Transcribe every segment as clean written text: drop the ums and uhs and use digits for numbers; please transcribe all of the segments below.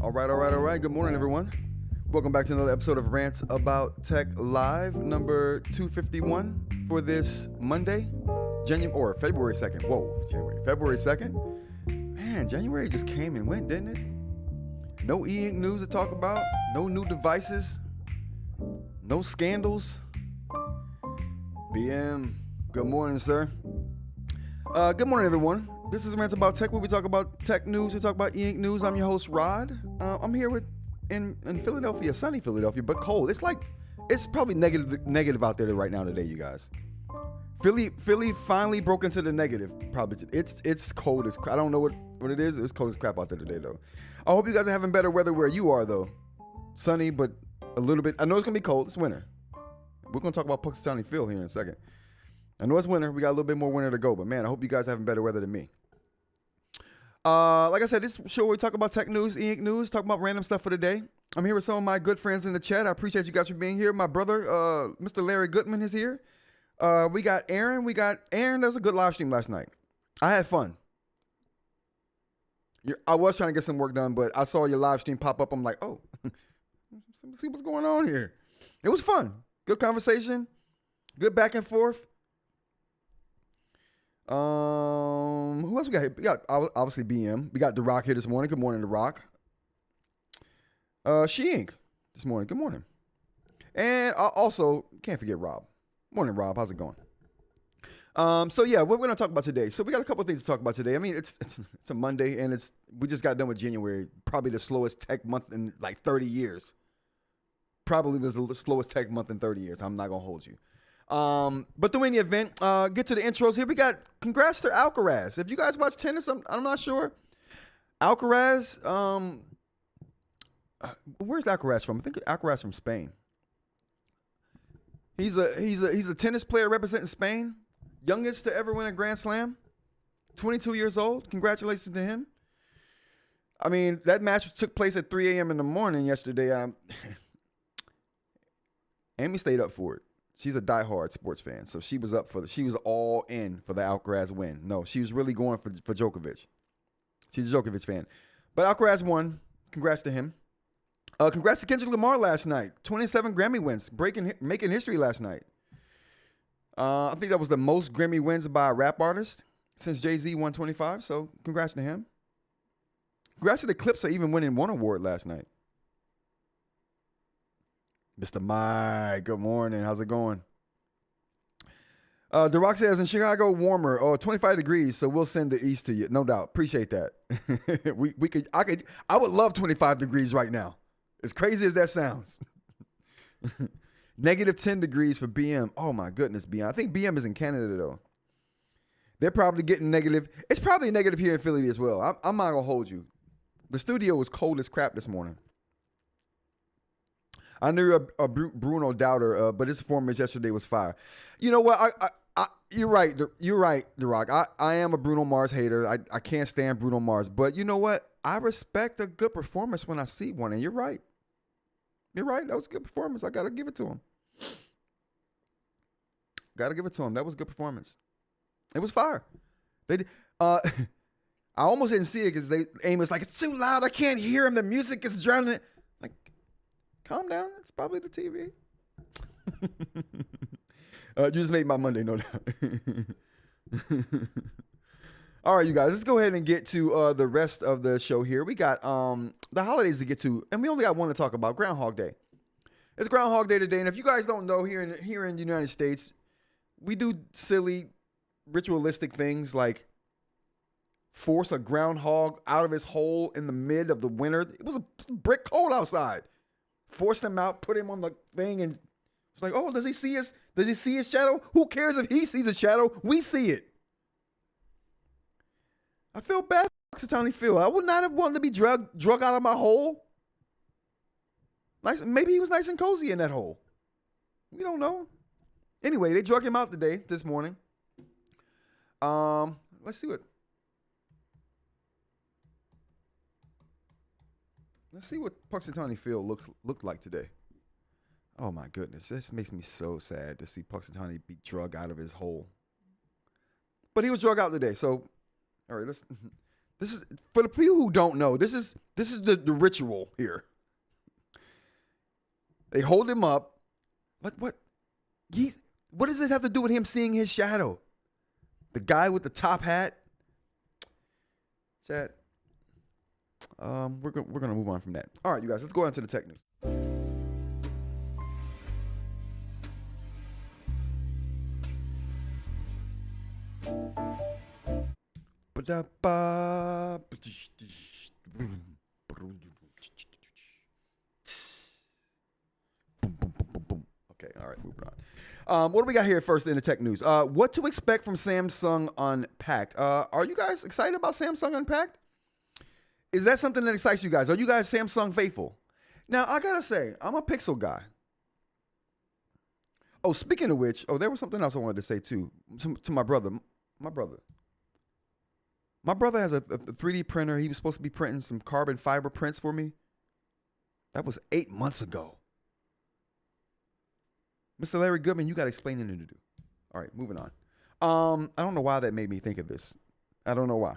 All right. Good morning, everyone. Welcome back to another episode of Rants About Tech Live, number 251 for this Monday, February 2nd. February 2nd. Man, January just came and went, didn't it? No eInk news to talk about, no new devices, no scandals. BM, good morning, sir. Good morning, everyone. This is Rants About Tech, where we talk about tech news, we talk about eInk news. I'm your host, Rod. I'm here in Philadelphia, sunny Philadelphia, but cold. It's probably negative out there right now today, you guys. Philly finally broke into the negative. Probably it's cold as crap. I don't know what it is. It's cold as crap out there today, though. I hope you guys are having better weather where you are, though. Sunny, but a little bit. I know it's gonna be cold. It's winter. We're gonna talk about Punxsutawney Phil here in a second. I know it's winter. We got a little bit more winter to go, but man, I hope you guys are having better weather than me. Like I said, this show where we talk about tech news, eInk news, talk about random stuff for the day. I'm here with some of my good friends in the chat. I appreciate you guys for being here. My brother, Mr. Larry Goodman, is here. We got Aaron. Aaron. That was a good live stream last night. I had fun. I was trying to get some work done, but I saw your live stream pop up. I'm like, oh, let's see what's going on here. It was fun. Good conversation. Good back and forth. Who else we got here? We got obviously BM. We got The Rock here this morning. Good morning, The Rock. eInk this morning. Good morning. And also, can't forget Rob. Morning, Rob. How's it going? So yeah, what we're gonna talk about today. So we got a couple of things to talk about today. I mean, it's a Monday, and we just got done with January, probably the slowest tech month in like 30 years. Probably was the slowest tech month in 30 years. I'm not gonna hold you. But through any event, get to the intros here. We got congrats to Alcaraz. If you guys watch tennis, I'm not sure. Alcaraz, where's Alcaraz from? I think Alcaraz from Spain. He's a tennis player representing Spain, youngest to ever win a Grand Slam, 22 years old. Congratulations to him. I mean, that match took place at 3 a.m. in the morning yesterday. Amy stayed up for it. She's a diehard sports fan, so she was all in for the Alcaraz win. No, she was really going for Djokovic. She's a Djokovic fan. But Alcaraz won. Congrats to him. Congrats to Kendrick Lamar last night. 27 Grammy wins, making history last night. I think that was the most Grammy wins by a rap artist since Jay-Z won 25, so congrats to him. Congrats to the Clips for even winning one award last night. Mr. Mike, good morning. How's it going? The Rock says in Chicago, warmer, 25 degrees, so we'll send the east to you. No doubt. Appreciate that. I would love 25 degrees right now. As crazy as that sounds. Negative 10 degrees for BM. Oh my goodness, BM. I think BM is in Canada though. They're probably getting negative. It's probably negative here in Philly as well. I'm not gonna hold you. The studio was cold as crap this morning. I knew a Bruno doubter, but his performance yesterday was fire. You know what? You're right. You're right, The Rock. I am a Bruno Mars hater. I can't stand Bruno Mars. But you know what? I respect a good performance when I see one. And you're right. You're right. That was a good performance. I got to give it to him. Got to give it to him. That was a good performance. It was fire. I almost didn't see it because Amy was like, it's too loud. I can't hear him. The music is drowning it. Like, calm down. It's probably the TV. You just made my Monday, no doubt. All right, you guys, let's go ahead and get to the rest of the show here. We got the holidays to get to, and we only got one to talk about, Groundhog Day. It's Groundhog Day today, and if you guys don't know, here in the United States, we do silly, ritualistic things like force a groundhog out of his hole in the mid of the winter. It was a brick cold outside. Forced him out, put him on the thing, and it's like, oh, does he see us? Does he see his shadow? Who cares if he sees a shadow? We see it. I feel bad for Tony Phil. I would not have wanted to be drug out of my hole. Nice, maybe he was nice and cozy in that hole. We don't know. Anyway, they drug him out this morning. Let's see what Punxsutawney Phil looked like today. Oh my goodness, this makes me so sad to see Punxsutawney be drug out of his hole. But he was drug out today, so all right. This is for the people who don't know. This is the ritual here. They hold him up. What does this have to do with him seeing his shadow? The guy with the top hat. Chat. We're gonna move on from that. All right, you guys, let's go on to the tech news. Okay, all right, moving on. What do we got here first in the tech news? What to expect from Samsung Unpacked? Are you guys excited about Samsung Unpacked? Is that something that excites you guys? Are you guys Samsung faithful? Now, I gotta say, I'm a Pixel guy. Oh, speaking of which, there was something else I wanted to say too to my brother. My brother has a 3D printer. He was supposed to be printing some carbon fiber prints for me. That was 8 months ago. Mr. Larry Goodman, you got explaining to do. All right, moving on. I don't know why that made me think of this. I don't know why.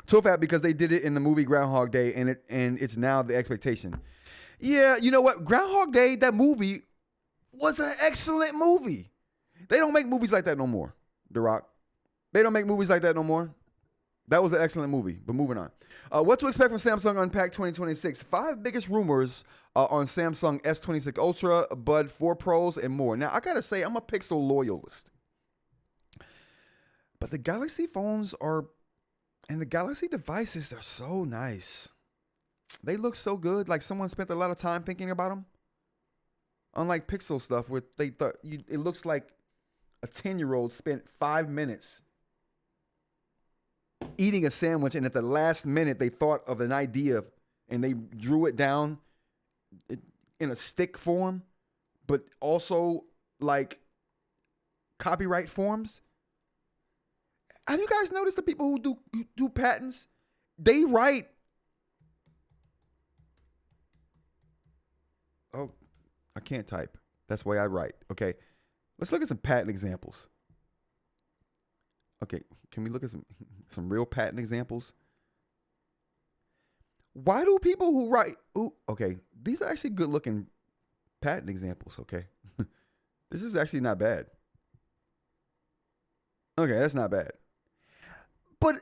So fat because they did it in the movie Groundhog Day, and it's now the expectation. Yeah, you know what? Groundhog Day, that movie was an excellent movie. They don't make movies like that no more, The Rock. They don't make movies like that no more. That was an excellent movie, but moving on. What to expect from Samsung Unpacked 2026. 5 biggest rumors on Samsung S26 Ultra, Bud 4 Pros, and more. Now, I got to say, I'm a Pixel loyalist. But the Galaxy phones and the Galaxy devices are so nice. They look so good, like someone spent a lot of time thinking about them. Unlike Pixel stuff, where it looks like a 10-year-old spent 5 minutes eating a sandwich, and at the last minute they thought of an idea and they drew it down in a stick form. but also like copyright forms. Have you guys noticed the people who do patents? They write. Oh, I can't type. That's why I write. Okay, let's look at some patent examples. Okay, can we look at some real patent examples? Why do people who write? Okay, these are actually good looking patent examples. Okay, this is actually not bad. Okay, that's not bad. But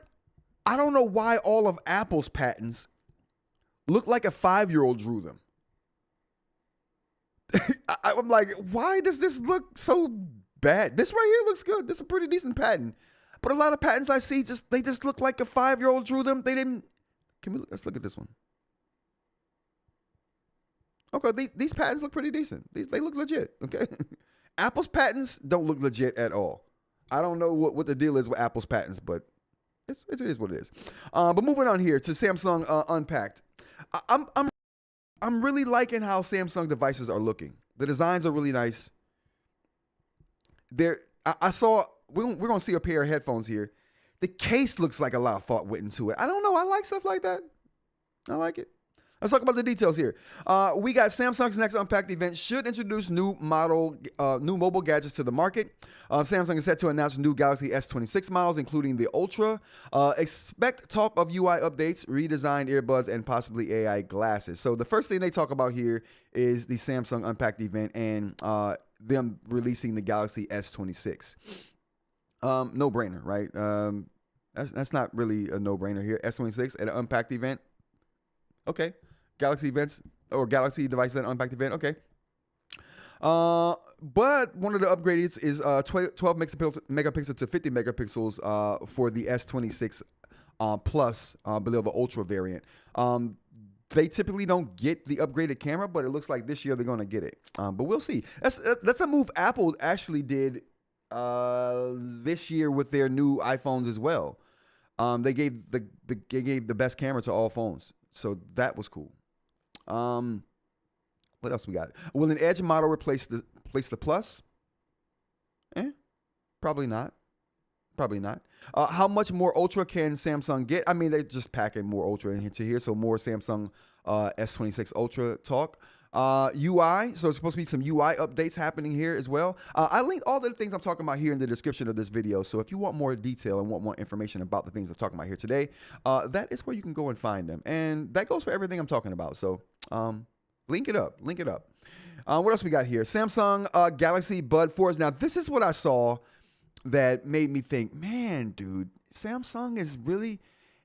I don't know why all of Apple's patents look like a 5-year-old drew them. I'm like, why does this look so bad? This right here looks good. This is a pretty decent patent. But a lot of patents I see, they just look like a 5-year-old drew them. They didn't. Let's look at this one. Okay, these patents look pretty decent. They look legit. Okay, Apple's patents don't look legit at all. I don't know what the deal is with Apple's patents, but it is what it is. But moving on here to Samsung Unpacked. I'm really liking how Samsung devices are looking. The designs are really nice. I saw we're gonna see a pair of headphones here. The case looks like a lot of thought went into it. I don't know. I like stuff like that. I like it. Let's talk about the details here. We got Samsung's next Unpacked event should introduce new mobile gadgets to the market. Samsung is set to announce new Galaxy S26 models, including the Ultra. Expect talk of UI updates, redesigned earbuds, and possibly AI glasses. So the first thing they talk about here is the Samsung Unpacked event and them releasing the Galaxy S26. No brainer, right? That's not really a no brainer here. S26 at an Unpacked event. Okay. Galaxy events or Galaxy devices at Unpacked event. Okay. But one of the upgrades is 12 megapixel to 50 megapixels for the S26 Plus below the Ultra variant. They typically don't get the upgraded camera, but it looks like this year they're going to get it. But we'll see. That's a move Apple actually did this year with their new iPhones as well. They gave the best camera to all phones. So that was cool. What else we got? Will an Edge model replace the Plus? Probably not. Probably not. How much more Ultra can Samsung get? I mean, they're just packing more Ultra into here, so more Samsung S26 Ultra talk. UI, so it's supposed to be some UI updates happening here as well. I linked all the things I'm talking about here in the description of this video, so if you want more detail and want more information about the things I'm talking about here today, that is where you can go and find them. And that goes for everything I'm talking about, so link it up. What else we got here? Samsung Galaxy Bud 4s. Now, this is what I saw that made me think, man, dude, Samsung is really,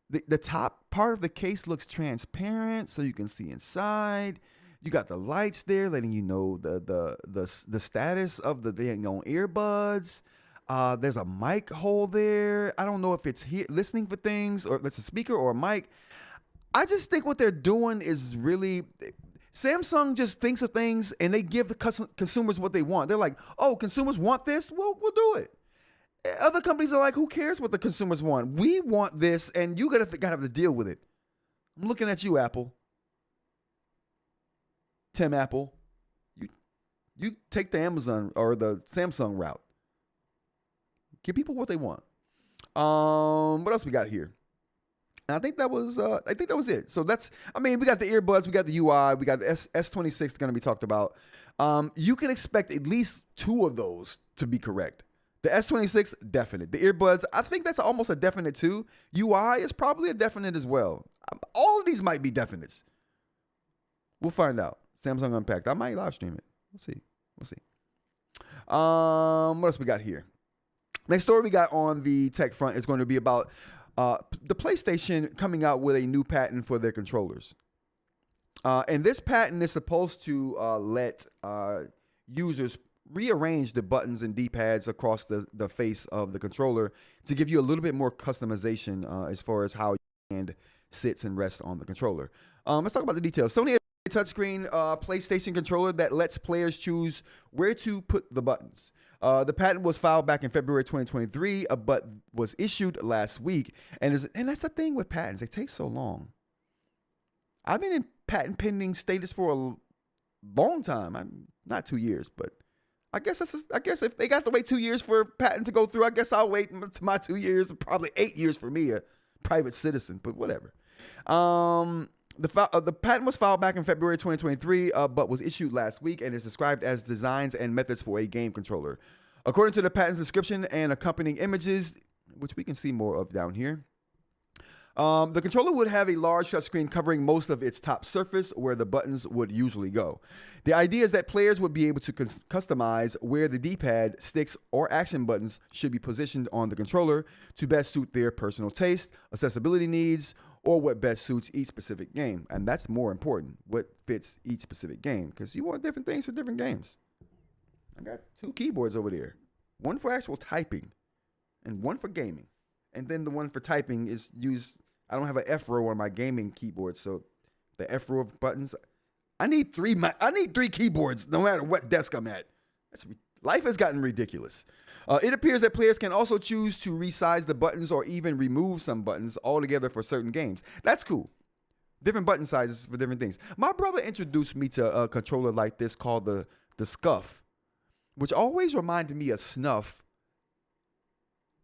the top part of the case looks transparent, so you can see inside. You got the lights there letting you know the status of the dang on earbuds. There's a mic hole there. I don't know if it's here listening for things or it's a speaker or a mic. I just think what they're doing is really, Samsung just thinks of things and they give the consumers what they want. They're like, oh, consumers want this? Well, we'll do it. Other companies are like, who cares what the consumers want? We want this, and you gotta have to deal with it. I'm looking at you, Apple. Tim Apple, you take the Amazon or the Samsung route. Give people what they want. What else we got here? And I think that was it. So we got the earbuds, we got the UI, we got the S26 going to be talked about. You can expect at least 2 of those to be correct. The S26, definite. The earbuds, I think that's almost a definite too. UI is probably a definite as well. All of these might be definites. We'll find out. Samsung Unpacked. I might live stream it. We'll see. What else we got here? Next story we got on the tech front is going to be about the PlayStation coming out with a new patent for their controllers. And this patent is supposed to let users rearrange the buttons and D-pads across the face of the controller to give you a little bit more customization as far as how your hand sits and rests on the controller. Let's talk about the details. Sony has a touchscreen PlayStation controller that lets players choose where to put the buttons. The patent was filed back in February 2023, but was issued last week. And that's the thing with patents. They take so long. I've been in patent pending status for long time. Not 2 years, but I guess if they got to wait 2 years for a patent to go through, I guess I'll wait to my 2 years, probably 8 years for me, a private citizen, but whatever. The patent was filed back in February 2023, but was issued last week and is described as designs and methods for a game controller. According to the patent's description and accompanying images, which we can see more of down here, the controller would have a large touchscreen covering most of its top surface where the buttons would usually go. The idea is that players would be able to customize where the D-pad, sticks, or action buttons should be positioned on the controller to best suit their personal taste, accessibility needs, or what best suits each specific game. And that's more important, what fits each specific game, because you want different things for different games. I got 2 keyboards over there, one for actual typing and one for gaming. And then the one for typing is used. I don't have an F row on my gaming keyboard, so the F row of buttons. I need 3 keyboards, no matter what desk I'm at. Life has gotten ridiculous. It appears that players can also choose to resize the buttons or even remove some buttons altogether for certain games. That's cool. Different button sizes for different things. My brother introduced me to a controller like this called the Scuff, which always reminded me of Snuff.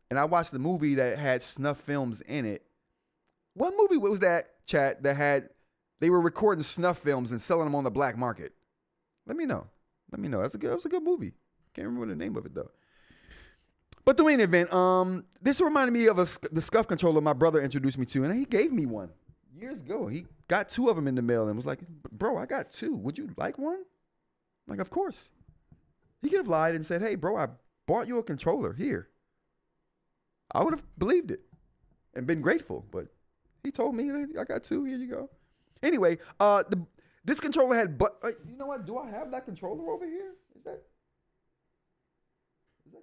And I watched the movie that had snuff films in it. What movie was that, chat, they were recording snuff films and selling them on the black market? Let me know. That was a good movie. Can't remember the name of it, though. But in any event, this reminded me of the Scuff controller my brother introduced me to, and he gave me one years ago. He got 2 of them in the mail and was like, bro, I got 2. Would you like one? I'm like, of course. He could have lied and said, hey, bro, I bought you a controller here. I would have believed it and been grateful, but he told me, I got 2, here you go. Anyway, this controller had, you know what? Do I have that controller over here? Is that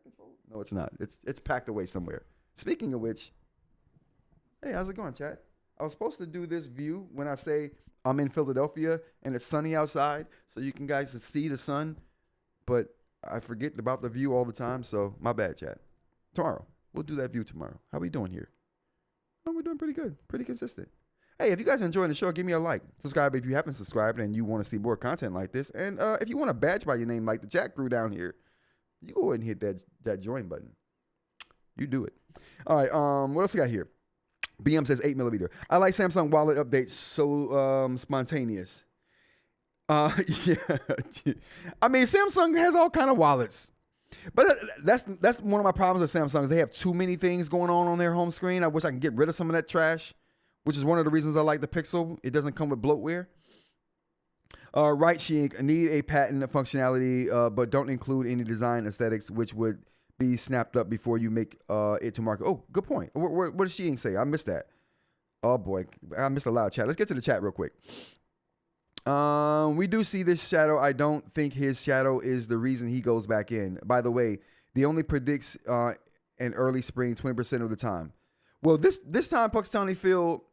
controller? No, it's not. It's packed away somewhere. Speaking of which, hey, how's it going, chat? I was supposed to do this view when I say I'm in Philadelphia and it's sunny outside, so you can guys see the sun, but I forget about the view all the time, so my bad, chat. Tomorrow. We'll do that view tomorrow. How we doing here? Oh, we're doing pretty good. Pretty consistent. Hey, if you guys are enjoying the show, give me a like. Subscribe if you haven't subscribed and you want to see more content like this. And if you want a badge by your name like the chat crew down here, you go ahead and hit that join button. You do it. All right. What else we got here? BM says 8mm. I like Samsung wallet updates. So spontaneous. Yeah. I mean, Samsung has all kind of wallets. But that's one of my problems with Samsung is they have too many things going on their home screen. I wish I could get rid of some of that trash, which is one of the reasons I like the Pixel. It doesn't come with bloatware. Right, eInk, need a patent functionality, but don't include any design aesthetics, which would be snapped up before you make it to market. Oh, good point. What does eInk say? I missed that. Oh, boy. I missed a lot of chat. Let's get to the chat real quick. We do see this shadow. I don't think his shadow is the reason he goes back in. By the way, the only predicts in early spring 20% of the time. Well, this time Puxtony Phil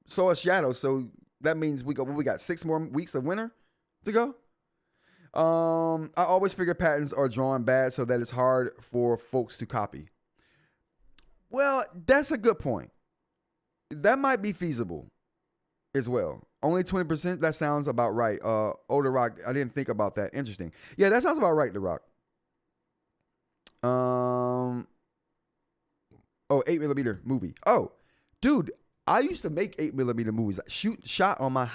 saw a shadow, so that means we got 6 more weeks of winter to go. I always figure patents are drawn bad so that it's hard for folks to copy. Well, that's a good point. That might be feasible as well. Only 20%? That sounds about right. The Rock, I didn't think about that. Interesting. Yeah, that sounds about right, The Rock. 8mm movie. Oh, dude, I used to make 8mm movies. Shot on my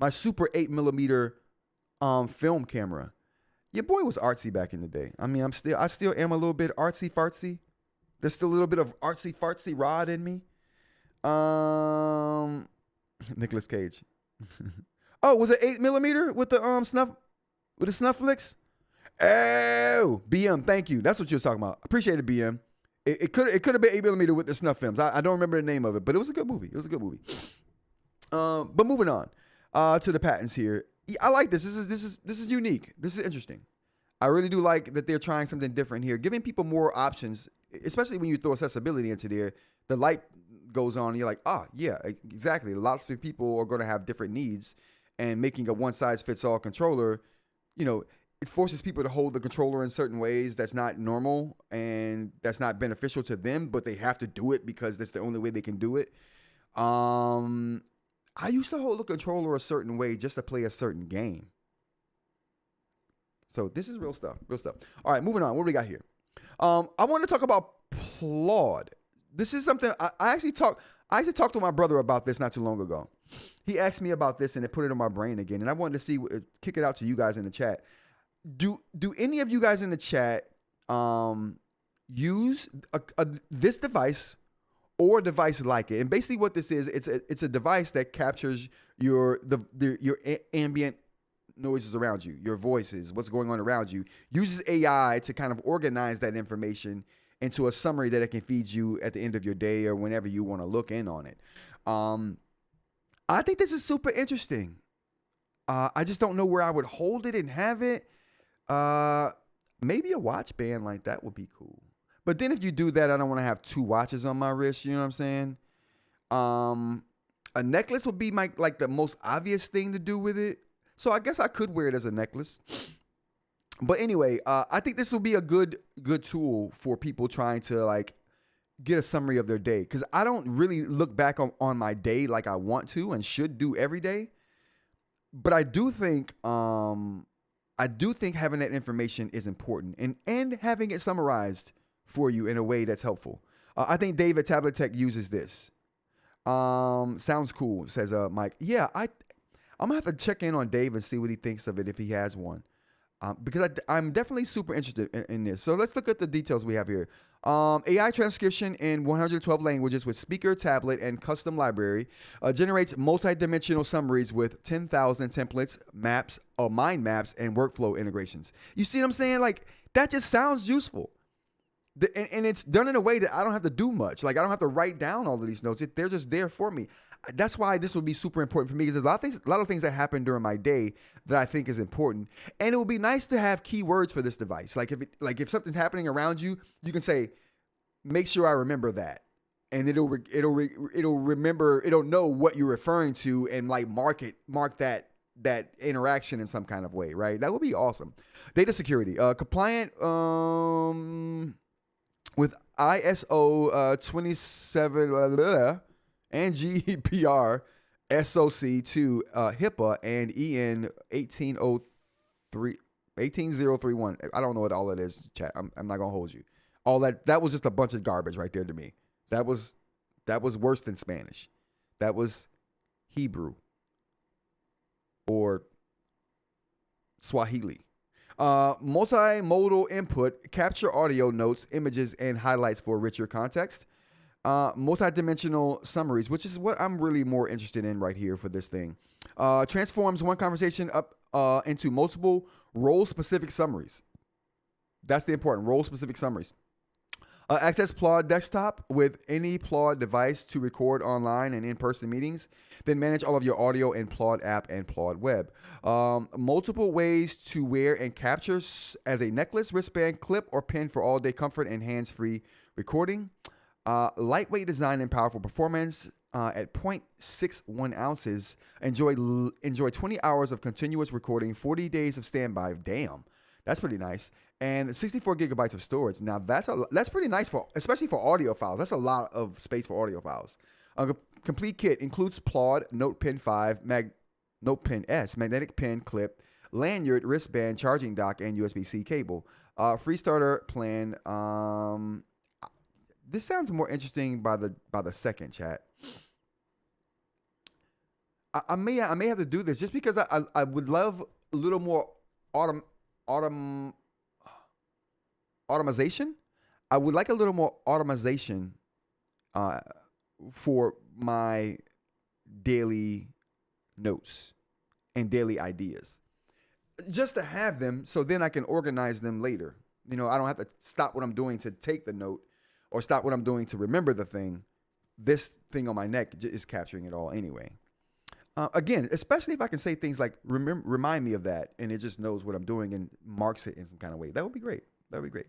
super 8mm film camera. Your boy was artsy back in the day. I mean, I still am a little bit artsy fartsy. There's still a little bit of artsy fartsy Rod in me. Nicolas Cage. Oh, was it 8mm with the snuff flicks? Oh, BM, thank you. That's what you was talking about. Appreciate it, BM. It could have been 8mm with the snuff films. I don't remember the name of it, but it was a good movie. But moving on to the patents here. I like this. This is unique. This is interesting. I really do like that they're trying something different here, giving people more options, especially when you throw accessibility into there. The light goes on and you're like, yeah, exactly. Lots of people are going to have different needs, and making a one-size-fits-all controller, it forces people to hold the controller in certain ways that's not normal and that's not beneficial to them, but they have to do it because that's the only way they can do it. I I used to hold the controller a certain way just to play a certain game. So this is real stuff. Real stuff. All right, moving on. What do we got here? I want to talk about Plaud. This is something I actually talked to my brother about this not too long ago. He asked me about this and it put it in my brain again. And I wanted to see, kick it out to you guys in the chat. Do any of you guys in the chat use this device or a device like it? And basically what this is, it's a device that captures your ambient noises around you, your voices, what's going on around you, uses AI to kind of organize that information into a summary that it can feed you at the end of your day or whenever you want to look in on it. I think this is super interesting. I just don't know where I would hold it and have it. Maybe a watch band like that would be cool. But then if you do that, I don't want to have 2 watches on my wrist. You know what I'm saying? A necklace would be like the most obvious thing to do with it. So I guess I could wear it as a necklace. But anyway, I think this will be a good tool for people trying to like get a summary of their day. Because I don't really look back on my day like I want to and should do every day. But I do think having that information is important and having it summarized for you in a way that's helpful. I think Dave at Tablet Tech uses this. Sounds cool, says Mike. Yeah, I'm going to have to check in on Dave and see what he thinks of it if he has one. Because I'm definitely super interested in this. So let's look at the details we have here. AI transcription in 112 languages with speaker, tablet, and custom library generates multi-dimensional summaries with 10,000 templates, maps, mind maps, and workflow integrations. You see what I'm saying? Like, that just sounds useful. And it's done in a way that I don't have to do much. Like, I don't have to write down all of these notes. They're just there for me. That's why this would be super important for me, because there's a lot of things that happen during my day that I think is important. And it would be nice to have keywords for this device. Like if something's happening around you, you can say, make sure I remember that. And it'll know what you're referring to and like mark that interaction in some kind of way, right? That would be awesome. Data security, compliant with ISO 27 and GDPR, SOC 2, HIPAA, and EN 18031. I don't know what all that is, chat. I'm not gonna hold you. All that was just a bunch of garbage right there to me. That was worse than Spanish. That was Hebrew or Swahili. Multimodal input, capture audio notes, images, and highlights for richer context. Multi-dimensional summaries, which is what I'm really more interested in right here for this thing. Transforms one conversation up into multiple role-specific summaries. That's the important role-specific summaries. Access Plaud Desktop with any Plaud device to record online and in-person meetings. Then manage all of your audio in Plaud app and Plaud web. Multiple ways to wear and capture as a necklace, wristband, clip, or pin for all-day comfort and hands-free recording. Lightweight design and powerful performance at 0.61 ounces. Enjoy 20 hours of continuous recording, 40 days of standby. Damn, that's pretty nice. And 64 gigabytes of storage. Now that's pretty nice especially for audio files. That's a lot of space for audio files. Complete kit includes Plaud Note Pen 5, Note Pen S, magnetic pen clip, lanyard, wristband, charging dock, and USB-C cable. Free starter plan. This sounds more interesting by the second, chat. I may have to do this just because I would love a little more automation. I would like a little more automation for my daily notes and daily ideas, just to have them so then I can organize them later. You know, I don't have to stop what I'm doing to take the note or stop what I'm doing to remember the thing. This thing on my neck is capturing it all anyway. Again, especially if I can say things like, remind me of that, and it just knows what I'm doing and marks it in some kind of way. That would be great. That would be great.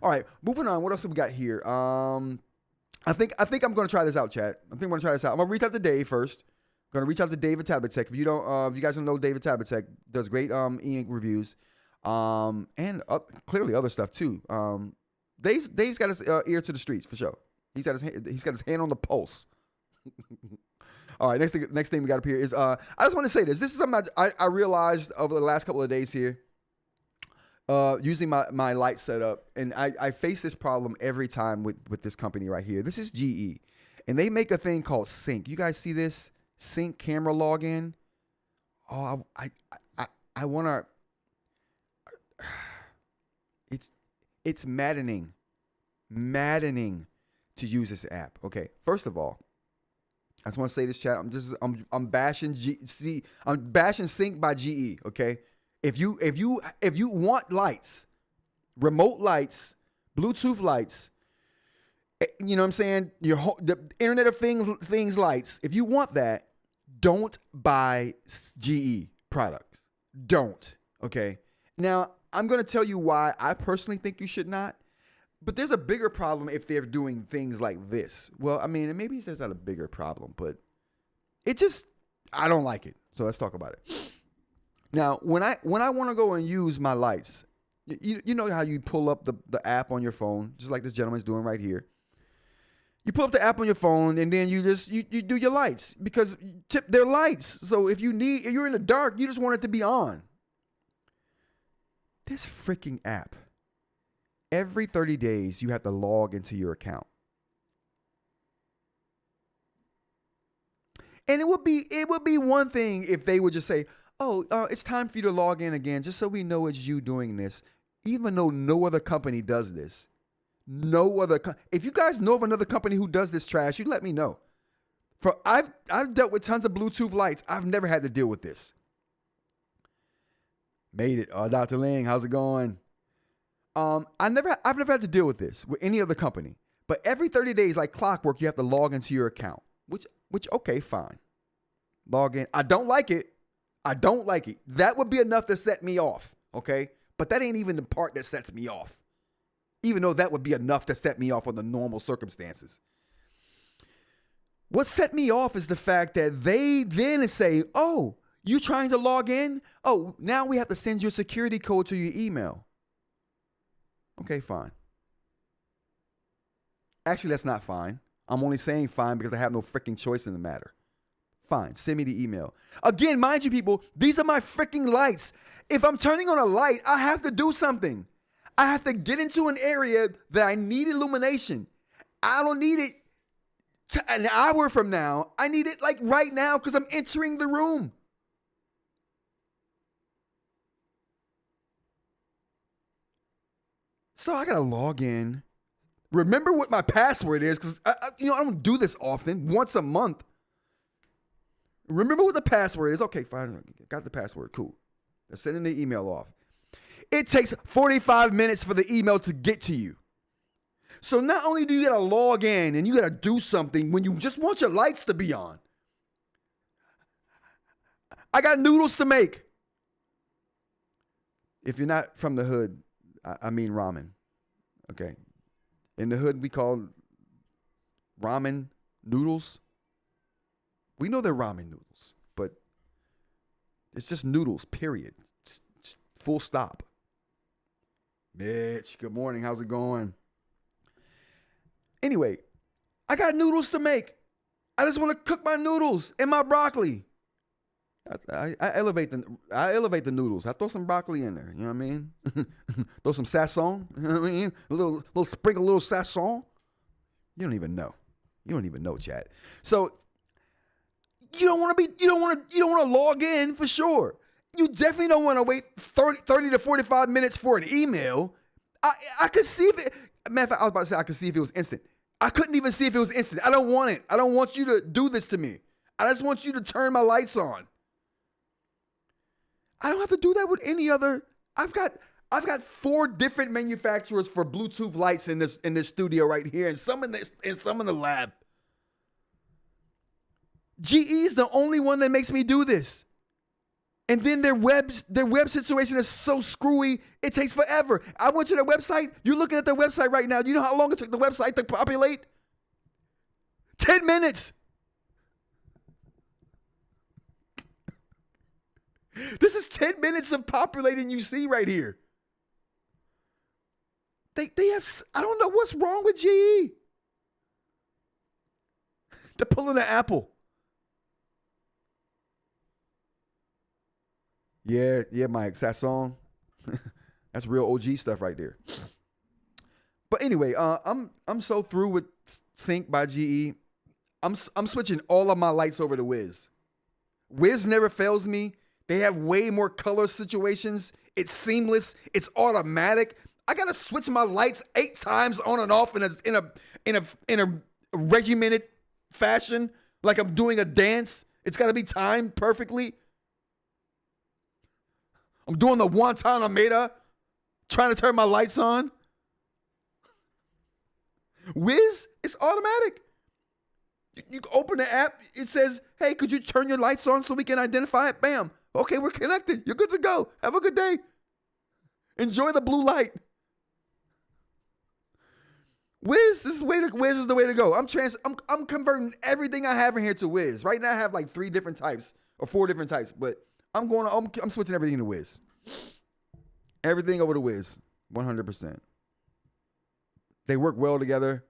All right, moving on. What else have we got here? I think I'm going to try this out, chat. I think I'm going to try this out. I'm going to reach out to Dave first. I'm going to reach out to Dave at Tablet Tech. If you guys don't know, Dave at Tablet Tech does great eInk reviews, and clearly other stuff too. Dave's got his ear to the streets for sure. He's got his hand on the pulse. All right, next thing we got up here is I just want to say this. This is something I realized over the last couple of days here. Using my light setup, and I face this problem every time with this company right here. This is GE, and they make a thing called Cync. You guys see this? Cync camera login. Oh, I want to. It's maddening to use this app. Okay, first of all, I just want to say this, chat. I'm bashing I'm bashing Cync by GE. Okay. If you want lights, remote lights, Bluetooth lights, you know what I'm saying? The Internet of Things lights. If you want that, don't buy GE products. Don't. Okay. Now I'm going to tell you why I personally think you should not. But there's a bigger problem if they're doing things like this. Well, I mean, maybe that's not a bigger problem, but I don't like it. So let's talk about it. Now, when I want to go and use my lights, you know how you pull up the app on your phone, just like this gentleman's doing right here. You pull up the app on your phone, and then you do your lights because they're lights. So if you're in the dark, you just want it to be on. This freaking app, every 30 days, you have to log into your account. And it would be one thing if they would just say, oh, it's time for you to log in again, just so we know it's you doing this, even though no other company does this. If you guys know of another company who does this trash, you let me know. I've dealt with tons of Bluetooth lights. I've never had to deal with this. Made it. Oh, Dr. Ling, how's it going? I've never had to deal with this with any other company. But every 30 days, like clockwork, you have to log into your account. Which okay, fine. Log in. I don't like it. That would be enough to set me off, okay? But that ain't even the part that sets me off. Even though that would be enough to set me off under normal circumstances. What set me off is the fact that they then say, oh, you trying to log in? Oh, now we have to send you a security code to your email. Okay, fine. Actually, that's not fine. I'm only saying fine because I have no freaking choice in the matter. Fine, send me the email. Again, mind you, people, these are my freaking lights. If I'm turning on a light, I have to do something. I have to get into an area that I need illumination. I don't need it an hour from now. I need it like right now because I'm entering the room. So I got to log in. Remember what my password is because I don't do this often, once a month. Remember what the password is. Okay, fine. Got the password. Cool. They're sending the email off. It takes 45 minutes for the email to get to you. So not only do you got to log in and you got to do something when you just want your lights to be on. I got noodles to make. If you're not from the hood, I mean ramen. Okay. In the hood, we call ramen noodles. We know they're ramen noodles, but it's just noodles, period. It's full stop. Bitch, good morning. How's it going? Anyway, I got noodles to make. I just want to cook my noodles and my broccoli. I elevate the noodles. I throw some broccoli in there. You know what I mean? Throw some sazon. You know what I mean? A little sprinkle, a little sazon. You don't even know, chat. So you don't want to log in for sure. You definitely don't want to wait 30 to 45 minutes for an email. I could see if it, matter of fact, I was about to say I could see if it was instant. I couldn't even see if it was instant. I don't want it. I don't want you to do this to me. I just want you to turn my lights on. I don't have to do that with any other. I've got 4 different manufacturers for Bluetooth lights in this studio right here, and some in the lab. GE is the only one that makes me do this. And then their web situation is so screwy, it takes forever. I went to their website. You're looking at their website right now. Do you know how long it took the website to populate? 10 minutes. This is 10 minutes of populating you see right here. They have, I don't know what's wrong with GE. They're pulling an Apple. Yeah, Mike. That song. That's real OG stuff right there. But anyway, I'm so through with Cync by GE. I'm switching all of my lights over to Wiz. Wiz never fails me. They have way more color situations. It's seamless. It's automatic. I gotta switch my lights 8 times on and off in a regimented fashion, like I'm doing a dance. It's gotta be timed perfectly. I'm doing the Guantanamera, trying to turn my lights on. Wiz, it's automatic. You open the app, it says, hey, could you turn your lights on so we can identify it? Bam. Okay, we're connected. You're good to go. Have a good day. Enjoy the blue light. Wiz is the way to go. I'm converting everything I have in here to Wiz. Right now I have like 3 different types or 4 different types, but I'm switching everything to Wiz. Everything over to Wiz, 100%. They work well together.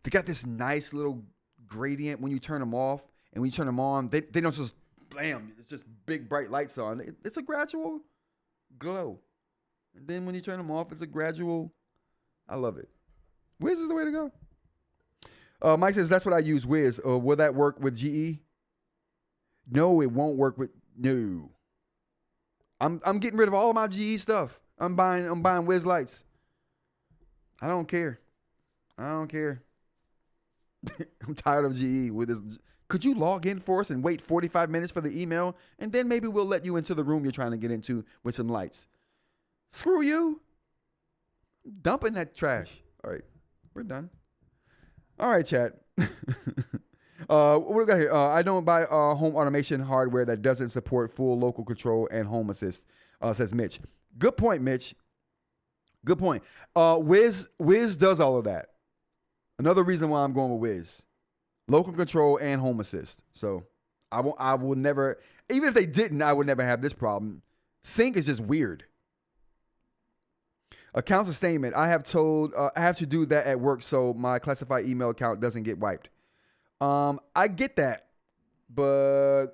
They got this nice little gradient when you turn them off, and when you turn them on, they don't just blam. It's just big bright lights on. It's a gradual glow, and then when you turn them off, it's a gradual. I love it. Wiz is the way to go. Mike says that's what I use. Wiz. Will that work with GE? No, it won't work with no. I'm getting rid of all of my GE stuff. I'm buying Wiz lights. I don't care. I'm tired of GE with this. Could you log in for us and wait 45 minutes for the email? And then maybe we'll let you into the room you're trying to get into with some lights. Screw you. I'm dumping that trash. All right. We're done. All right, chat. What do we got here? I don't buy home automation hardware that doesn't support full local control and home assist, says Mitch. Good point, Mitch. Good point. Wiz does all of that. Another reason why I'm going with Wiz. Local control and home assist. So I will never, even if they didn't, I would never have this problem. Cync is just weird. Account sustainment. I have to do that at work so my classified email account doesn't get wiped. I get that, but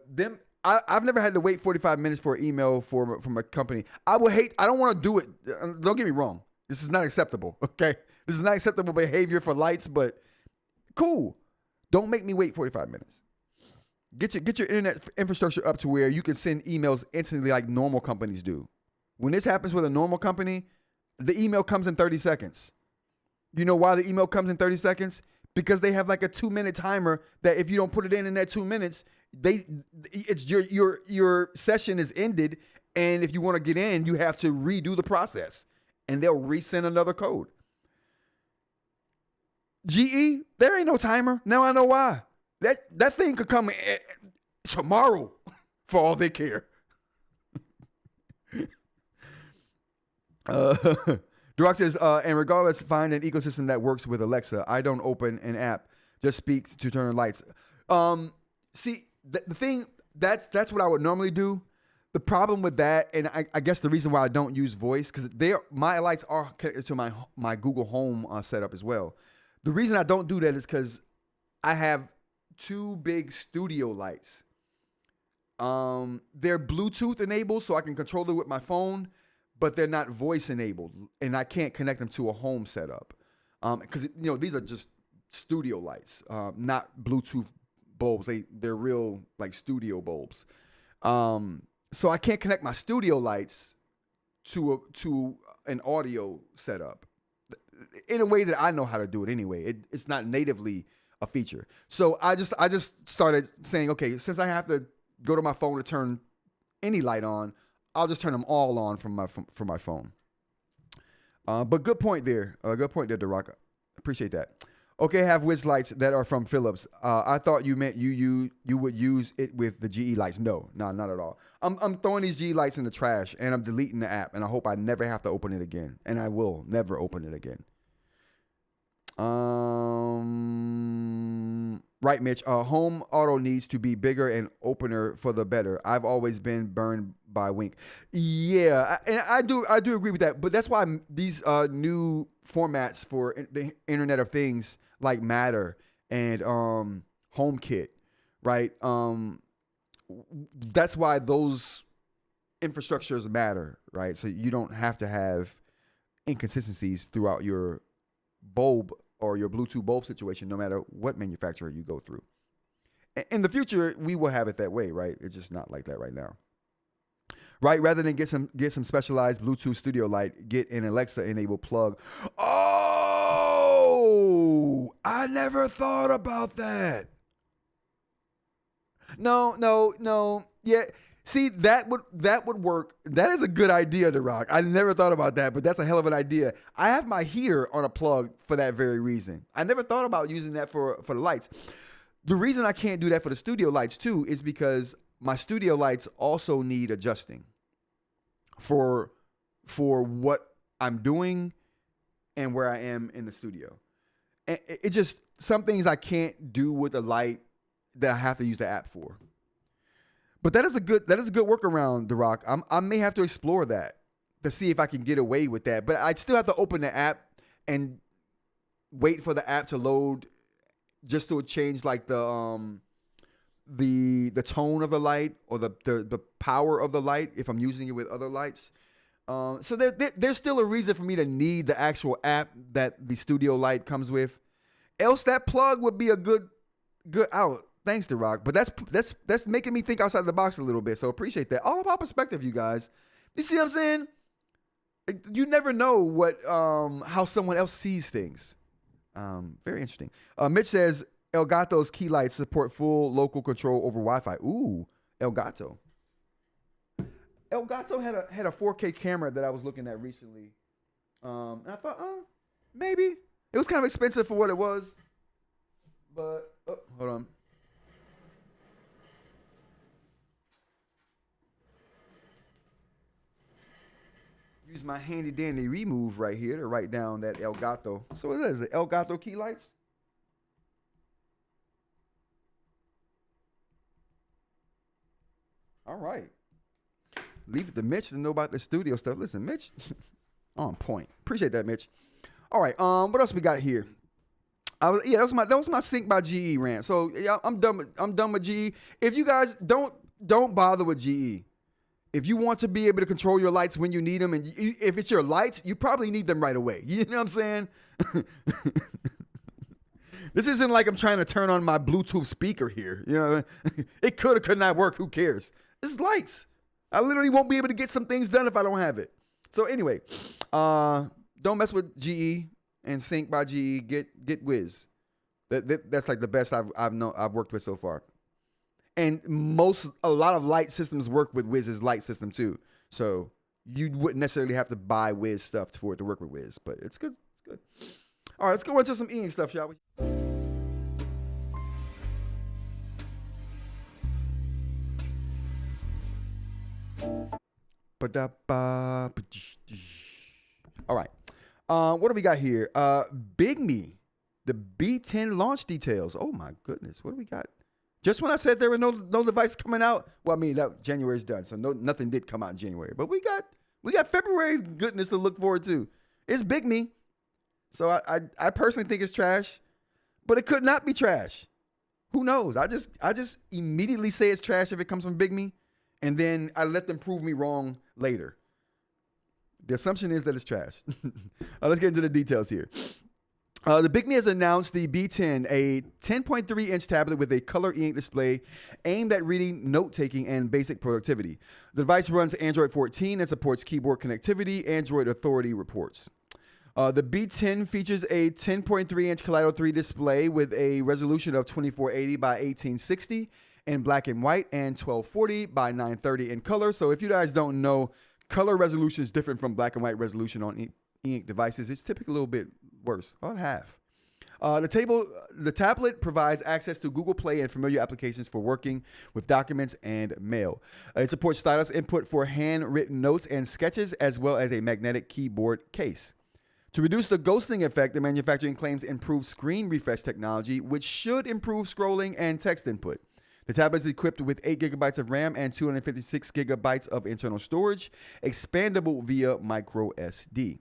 I've never had to wait 45 minutes for an email from a company. I don't want to do it. Don't get me wrong. This is not acceptable. Okay. This is not acceptable behavior for lights, but cool. Don't make me wait 45 minutes. Get your internet infrastructure up to where you can send emails instantly like normal companies do. When this happens with a normal company, the email comes in 30 seconds. You know why the email comes in 30 seconds? Because they have like a 2-minute timer that if you don't put it in that 2 minutes, it's your session is ended, and if you want to get in, you have to redo the process, and they'll resend another code. GE, there ain't no timer. Now I know why. That thing could come tomorrow for all they care. Durock says, and regardless, find an ecosystem that works with Alexa. I don't open an app, just speak to turn lights. See, the thing, that's what I would normally do. The problem with that, and I guess the reason why I don't use voice, because my lights are connected to my Google Home setup as well. The reason I don't do that is because I have 2 big studio lights. They're Bluetooth enabled, so I can control it with my phone, but they're not voice enabled, and I can't connect them to a home setup. Because these are just studio lights, not Bluetooth bulbs. They're real like studio bulbs. So I can't connect my studio lights to an audio setup in a way that I know how to do it anyway. It's not natively a feature. So I just started saying, okay, since I have to go to my phone to turn any light on, I'll just turn them all on from my phone. But good point there. Good point there, Durock. Appreciate that. Okay, have Wiz lights that are from Philips. I thought you meant you would use it with the GE lights. No, not at all. I'm throwing these GE lights in the trash, and I'm deleting the app, and I hope I never have to open it again. And I will never open it again. Right, Mitch. Home auto needs to be bigger and opener for the better. I've always been burned by Wink. Yeah, and I do agree with that. But that's why these new formats for the Internet of Things like Matter and HomeKit, right? That's why those infrastructures matter, right? So you don't have to have inconsistencies throughout your bulb or your Bluetooth bulb situation, no matter what manufacturer you go through. In the future, we will have it that way, right? It's just not like that right now. Right? Rather than get some specialized Bluetooth studio light, get an Alexa enabled plug. Oh, I never thought about that. No. Yeah. See, that would work. That is a good idea to rock. I never thought about that, but that's a hell of an idea. I have my heater on a plug for that very reason. I never thought about using that for the lights. The reason I can't do that for the studio lights too is because my studio lights also need adjusting for what I'm doing and where I am in the studio. And it just, some things I can't do with the light that I have to use the app for. But that is a good workaround, The Rock. I may have to explore that to see if I can get away with that. But I'd still have to open the app and wait for the app to load just to change like the tone of the light or the power of the light if I'm using it with other lights. So there's still a reason for me to need the actual app that the studio light comes with. Else that plug would be a good out. Thanks, The Rock. But that's making me think outside the box a little bit. So appreciate that. All about perspective, you guys. You see what I'm saying? You never know what how someone else sees things. Very interesting. Mitch says Elgato's key lights support full local control over Wi-Fi. Ooh, Elgato. Elgato had a 4K camera that I was looking at recently. And I thought, maybe. It was kind of expensive for what it was. But, hold on. Use my handy dandy remove right here to write down that Elgato. So what is it? Elgato key lights? All right. Leave it to Mitch to know about the studio stuff. Listen, Mitch, on point. Appreciate that, Mitch. All right. What else we got here? That was my Cync by GE rant. So yeah, I'm done with GE. If you guys don't bother with GE. If you want to be able to control your lights when you need them, and if it's your lights, you probably need them right away. You know what I'm saying? This isn't like I'm trying to turn on my Bluetooth speaker here. You know, it could or could not work. Who cares? It's lights. I literally won't be able to get some things done if I don't have it. So anyway, don't mess with GE and Cync by GE. Get Wiz. That's like the best I've worked with so far. And a lot of light systems work with Wiz's light system too. So you wouldn't necessarily have to buy Wiz stuff for it to work with Wiz, but it's good. It's good. All right, let's go into some eInk stuff, shall we? All right. What do we got here? BigMe, the B10 launch details. Oh my goodness, what do we got? Just when I said there were no device coming out, well, I mean, January's done, so nothing did come out in January. But we got February goodness to look forward to. It's BigMe. So I personally think it's trash, but it could not be trash. Who knows? I just immediately say it's trash if it comes from BigMe, and then I let them prove me wrong later. The assumption is that it's trash. Let's get into the details here. The BigMe has announced the B10, a 10.3-inch tablet with a color eInk display aimed at reading, note-taking, and basic productivity. The device runs Android 14 and supports keyboard connectivity, Android Authority reports. The B10 features a 10.3-inch Kaleido 3 display with a resolution of 2480 by 1860 in black and white and 1240 by 930 in color. So if you guys don't know, color resolution is different from black and white resolution on eInk devices. It's typically a little bit worse, about half. The tablet provides access to Google Play and familiar applications for working with documents and mail. It supports stylus input for handwritten notes and sketches, as well as a magnetic keyboard case. To reduce the ghosting effect, the manufacturer claims improved screen refresh technology, which should improve scrolling and text input. The tablet is equipped with 8 gigabytes of RAM and 256 gigabytes of internal storage, expandable via micro SD.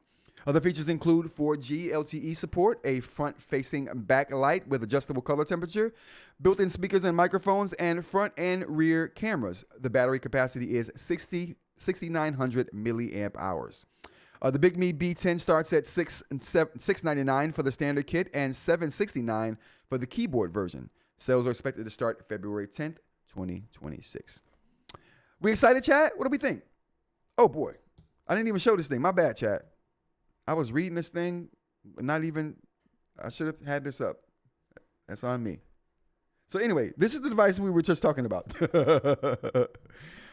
Other features include 4G LTE support, a front-facing backlight with adjustable color temperature, built-in speakers and microphones, and front and rear cameras. The battery capacity is 60 6,900 milliamp hours. The BigMe B10 starts at $699 for the standard kit and $769 for the keyboard version. Sales are expected to start February 10th, 2026. We excited, chat? What do we think? Oh, boy. I didn't even show this thing. My bad, chat. I was reading this thing, not even, I should have had this up. That's on me. So anyway, this is the device we were just talking about.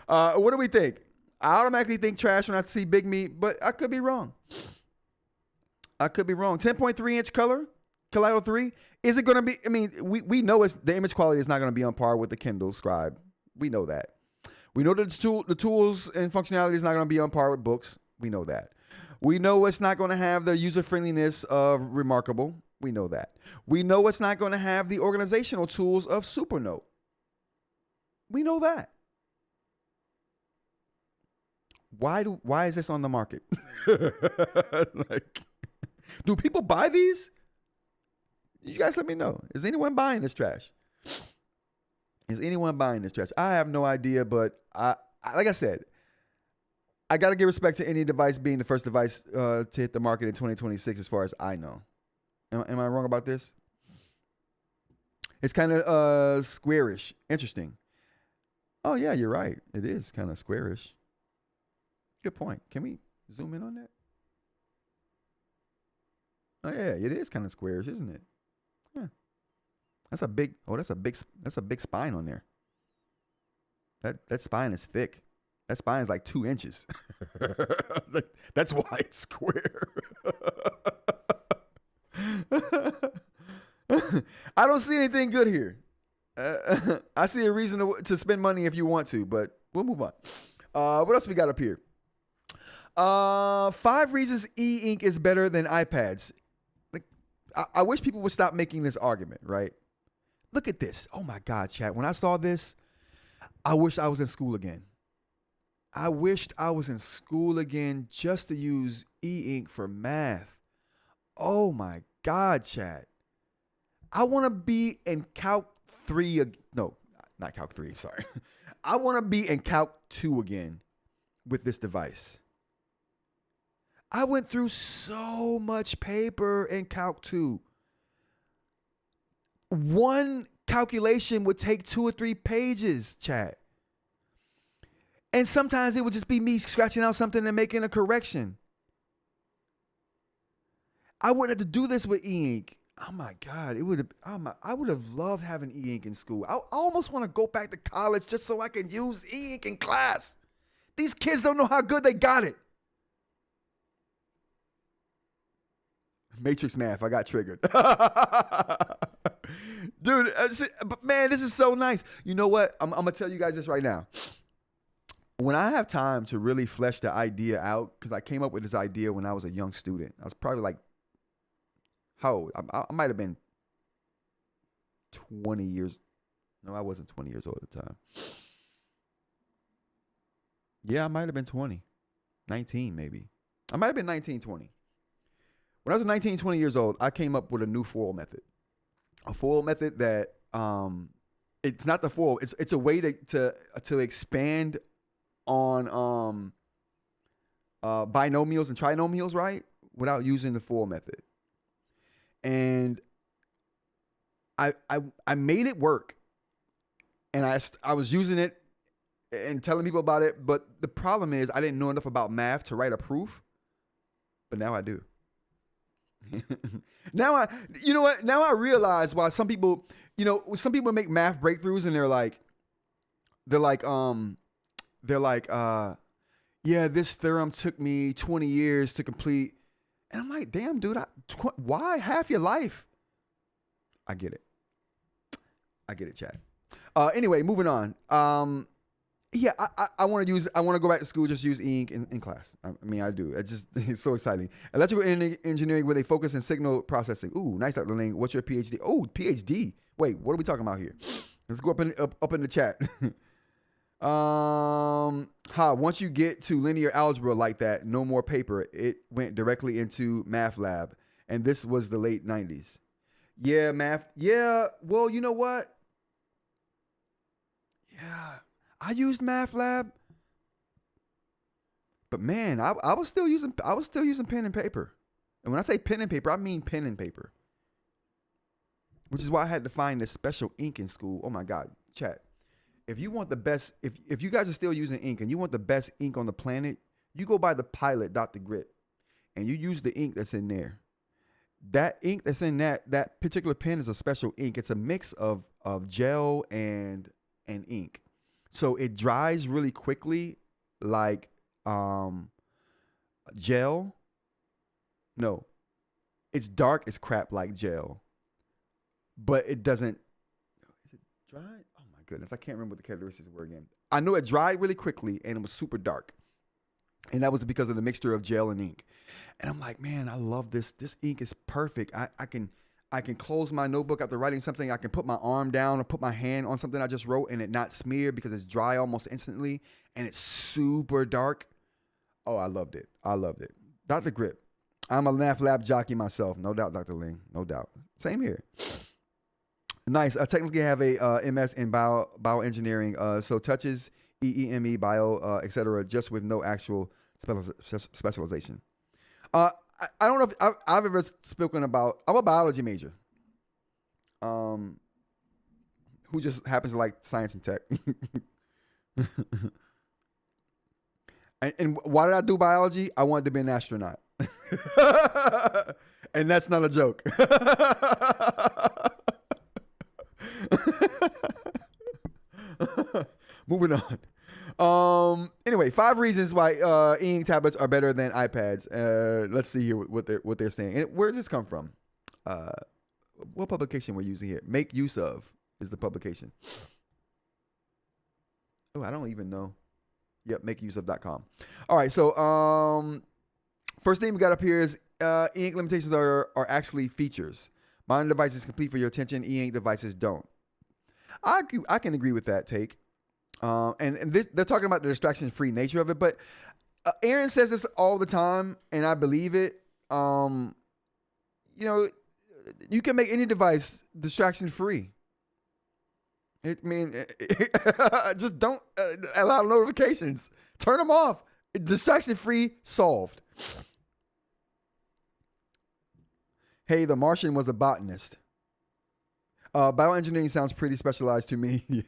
What do we think? I automatically think trash when I see BigMe, but I could be wrong. 10.3-inch color, Kaleido 3. Is it going to be, I mean, we know the image quality is not going to be on par with the Kindle Scribe. We know that. We know that the tools and functionality is not going to be on par with Boox. We know that. We know it's not going to have the user-friendliness of Remarkable. We know that. We know it's not going to have the organizational tools of Supernote. We know that. Why is this on the market? Like, do people buy these? You guys let me know. Is anyone buying this trash? Is anyone buying this trash? I have no idea, but I like I said, I got to give respect to any device being the first device to hit the market in 2026 as far as I know. Am I wrong about this? It's kind of squarish. Interesting. Oh, yeah, you're right. It is kind of squarish. Good point. Can we zoom in on that? Oh, yeah, it is kind of squarish, isn't it? Yeah. That's a big spine on there. That spine is thick. That spine is like 2 inches. That's why it's square. I don't see anything good here. I see a reason to spend money if you want to, but we'll move on. What else we got up here? 5 reasons eInk is better than iPads. Like, I wish people would stop making this argument, right? Look at this. Oh my God, chat. When I saw this, I wish I was in school again. I wished I was in school again just to use eInk for math. Oh my God, chat. I want to be in Calc 3. No, not Calc 3. Sorry. I want to be in Calc 2 again with this device. I went through so much paper in Calc 2. One calculation would take 2 or 3 pages, chat. And sometimes it would just be me scratching out something and making a correction. I wouldn't have to do this with eInk. Oh my God, I would have loved having eInk in school. I almost want to go back to college just so I can use eInk in class. These kids don't know how good they got it. Matrix math, I got triggered. Dude, but man, this is so nice. You know what? I'm going to tell you guys this right now. When I have time to really flesh the idea out, because I came up with this idea when I was a young student. I was probably like, how old? I might have been 20 years. No, I wasn't 20 years old at the time. Yeah, I might have been 20. 19 maybe. I might have been 19, 20. When I was 19, 20 years old, I came up with a new FOIL method. A FOIL method that, it's not the FOIL. It's a way to expand on binomials and trinomials, right? Without using the FOIL method. And I made it work. And I was using it and telling people about it. But the problem is I didn't know enough about math to write a proof. But now I do. You know what? Now I realize why some people make math breakthroughs and they're like, yeah, this theorem took me 20 years to complete. And I'm like, damn, dude, why half your life? I get it, chat. Anyway, moving on. Yeah, I want to go back to school, just use eInk in class. I mean, I do. It's so exciting. Electrical engineering with a focus in signal processing. Ooh, nice, Dr. Ling. What's your PhD? Oh, PhD. Wait, what are we talking about here? Let's go up in the chat. Once you get to linear algebra like that, no more paper. It went directly into math lab. And this was the late 90s. Yeah, math. Yeah, well, you know what? Yeah. I used math lab. But man, I was still using pen and paper. And when I say pen and paper, I mean pen and paper. Which is why I had to find this special ink in school. Oh my God, chat. If you want the best, if you guys are still using ink and you want the best ink on the planet, you go buy the Pilot Dr. Grit and you use the ink that's in there. That ink that's in that particular pen is a special ink. It's a mix of gel and ink. So it dries really quickly like gel. No, it's dark as crap like gel, but it doesn't. Is it dry? Oh my goodness, I can't remember what the characteristics were again. I know it dried really quickly and it was super dark, and that was because of the mixture of gel and ink. And I'm like, man, I love this. This ink is perfect. I can close my notebook after writing something. I can put my arm down or put my hand on something I just wrote and it not smear because it's dry almost instantly and it's super dark. Oh, I loved it. I loved it. Dr. Grip. I'm a NAF lab jockey myself. No doubt, Dr. Ling. No doubt. Same here. Nice. I technically have a MS in bioengineering. So touches EEME, bio, etc., just with no actual specialization. I don't know if I've ever spoken about. I'm a biology major. Who just happens to like science and tech. and why did I do biology? I wanted to be an astronaut. And that's not a joke. Moving on. Anyway, 5 reasons why e-ink tablets are better than iPads. Let's see here what they're saying. And where does this come from? What publication we're using here? Make use of is the publication. Oh, I don't even know. Yep, makeuseof.com. All right, so first thing we got up here is e-ink limitations are actually features. Modern devices complete for your attention. E-ink devices don't. I can agree with that take. And they're talking about the distraction-free nature of it, but Aaron says this all the time, and I believe it. You know, you can make any device distraction-free. I mean, just don't allow notifications. Turn them off. Distraction-free, solved. Hey, the Martian was a botanist. Bioengineering sounds pretty specialized to me. Yeah.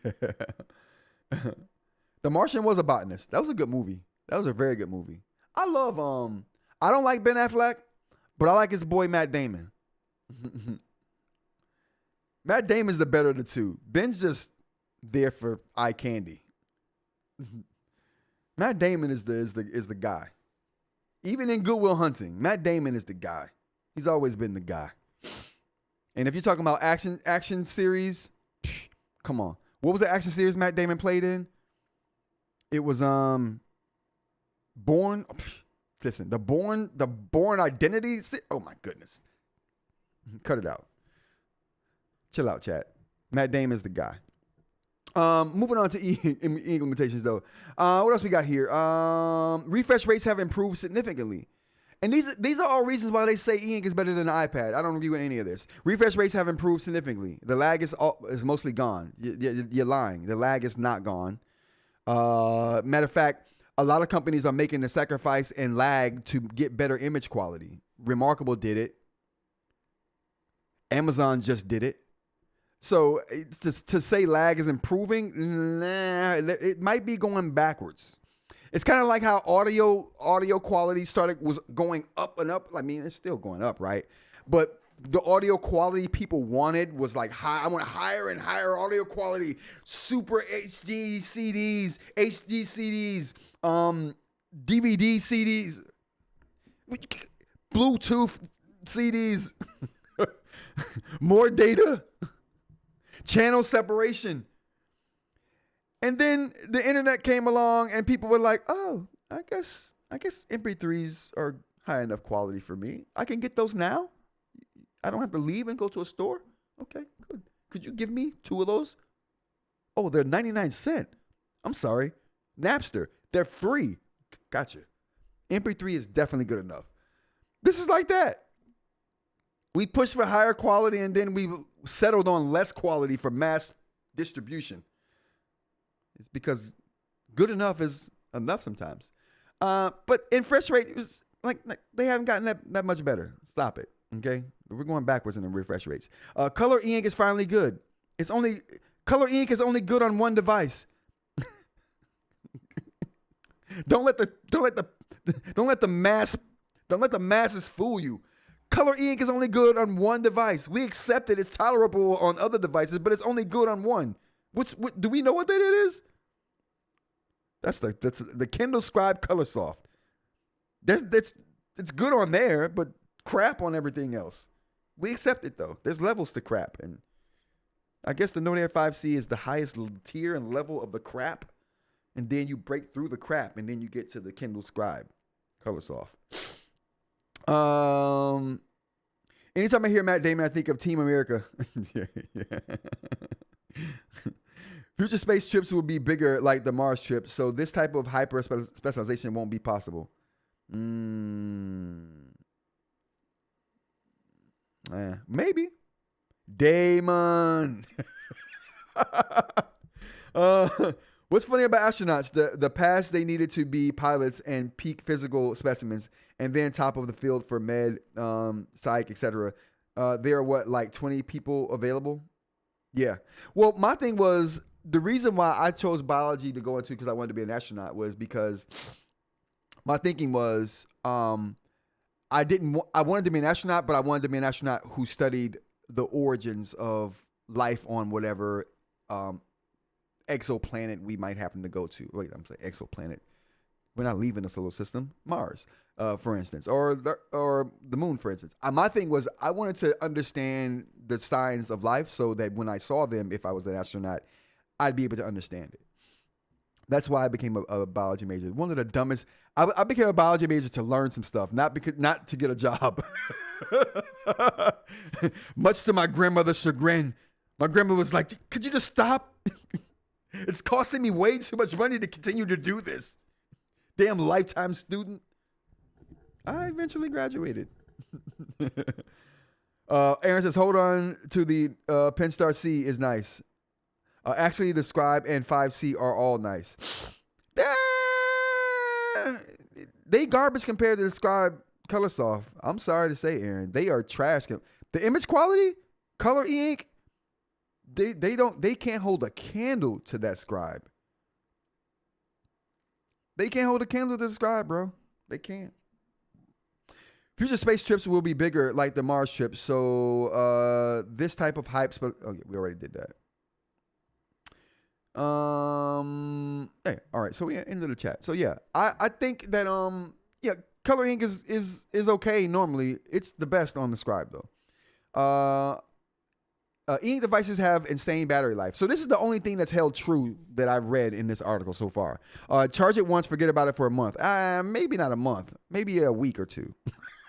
The Martian was a botanist. That was a good movie. That was a very good movie. I love, I don't like Ben Affleck, but I like his boy Matt Damon. Matt Damon's the better of the two. Ben's just there for eye candy. Matt Damon is the guy. Even in Good Will Hunting, Matt Damon is the guy. He's always been the guy. And if you're talking about action series, come on. What was the action series Matt Damon played in? It was Born. Listen, the Born Identity. Oh my goodness. Cut it out. Chill out, chat. Matt Damon is the guy. Moving on to e-ink limitations though. What else we got here? Refresh rates have improved significantly. And these are all reasons why they say e-ink is better than an iPad. I don't agree with any of this. Refresh rates have improved significantly. The lag is mostly gone. You're lying. The lag is not gone. Matter of fact, a lot of companies are making the sacrifice and lag to get better image quality. Remarkable did it. Amazon just did it. So to say lag is improving, nah, it might be going backwards. It's kind of like how audio quality was going up and up. I mean, it's still going up, right? But the audio quality people wanted was like high. I want higher and higher audio quality, super HD CDs, DVD CDs, Bluetooth CDs, more data, channel separation. And then the internet came along and people were like, oh, I guess MP3s are high enough quality for me. I can get those now. I don't have to leave and go to a store. Okay, good. Could you give me 2 of those? Oh, they're 99 cents. I'm sorry. Napster. They're free. Gotcha. MP3 is definitely good enough. This is like that. We pushed for higher quality and then we settled on less quality for mass distribution. It's because good enough is enough sometimes. But in refresh rate, it was like they haven't gotten that much better. Stop it. Okay, we're going backwards in the refresh rates. Color eInk is finally good. Color eInk is only good on one device. Don't let the masses fool you. Color eInk is only good on one device. We accept it. It's tolerable on other devices, but it's only good on one. What do we know what that it is? That's the Kindle Scribe Color Soft. It's good on there, but crap on everything else. We accept it though. There's levels to crap, and I guess the Note Air 5C is the highest tier and level of the crap, and then you break through the crap, and then you get to the Kindle Scribe Color Soft. Anytime I hear Matt Damon, I think of Team America. Yeah. Future space trips will be bigger like the Mars trip, so this type of hyper specialization won't be possible. Maybe. Damon. What's funny about astronauts? The past they needed to be pilots and peak physical specimens, and then top of the field for med, psych, etc. There are what, like 20 people available? Yeah. Well, my thing was, the reason why I chose biology to go into because I wanted to be an astronaut was because my thinking was I wanted to be an astronaut, but I wanted to be an astronaut who studied the origins of life on whatever exoplanet we might happen to go to. Wait, I'm saying exoplanet. We're not leaving the solar system. Mars, for instance, or the moon, for instance. My thing was I wanted to understand the signs of life so that when I saw them, if I was an astronaut, I'd be able to understand it. That's why I became a biology major. One of the dumbest. I became a biology major to learn some stuff, not to get a job. Much to my grandmother's chagrin. My grandma was like, "Could you just stop? It's costing me way too much money to continue to do this. Damn lifetime student." I eventually graduated. Aaron says, "Hold on to the Penstar C is nice. Actually, the Scribe and 5C are all nice. They garbage compared to the Scribe Color Soft. I'm sorry to say, Aaron, they are trash. The image quality, Color eInk, they can't hold a candle to that Scribe. They can't hold a candle to the Scribe, bro. They can't. Future space trips will be bigger like the Mars trip. So this type of hype. Okay, we already did that. Hey, all right. So we ended the chat. So yeah, I think that Color eInk is okay normally. It's the best on the Scribe though. eInk devices have insane battery life. So this is the only thing that's held true that I've read in this article so far. Charge it once, forget about it for a month. Maybe not a month, maybe a week or two.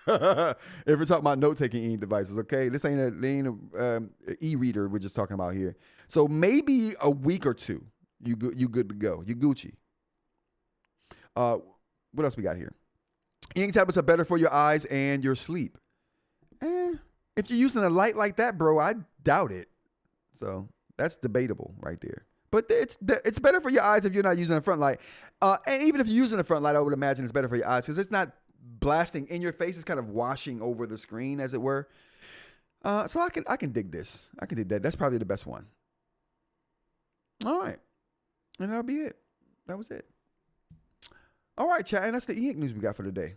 If we're talking about note-taking eInk devices, okay? This ain't an e-reader we're just talking about here. So maybe a week or two, you good to go. You Gucci. What else we got here? eInk tablets are better for your eyes and your sleep. If you're using a light like that, bro, I doubt it. So that's debatable right there. But it's better for your eyes if you're not using a front light. And even if you're using a front light, I would imagine it's better for your eyes because it's not blasting in your face. It's kind of washing over the screen, as it were. So I can dig this. I can dig that. That's probably the best one. All right. And that'll be it. That was it. All right, chat. And that's the eInk news we got for today.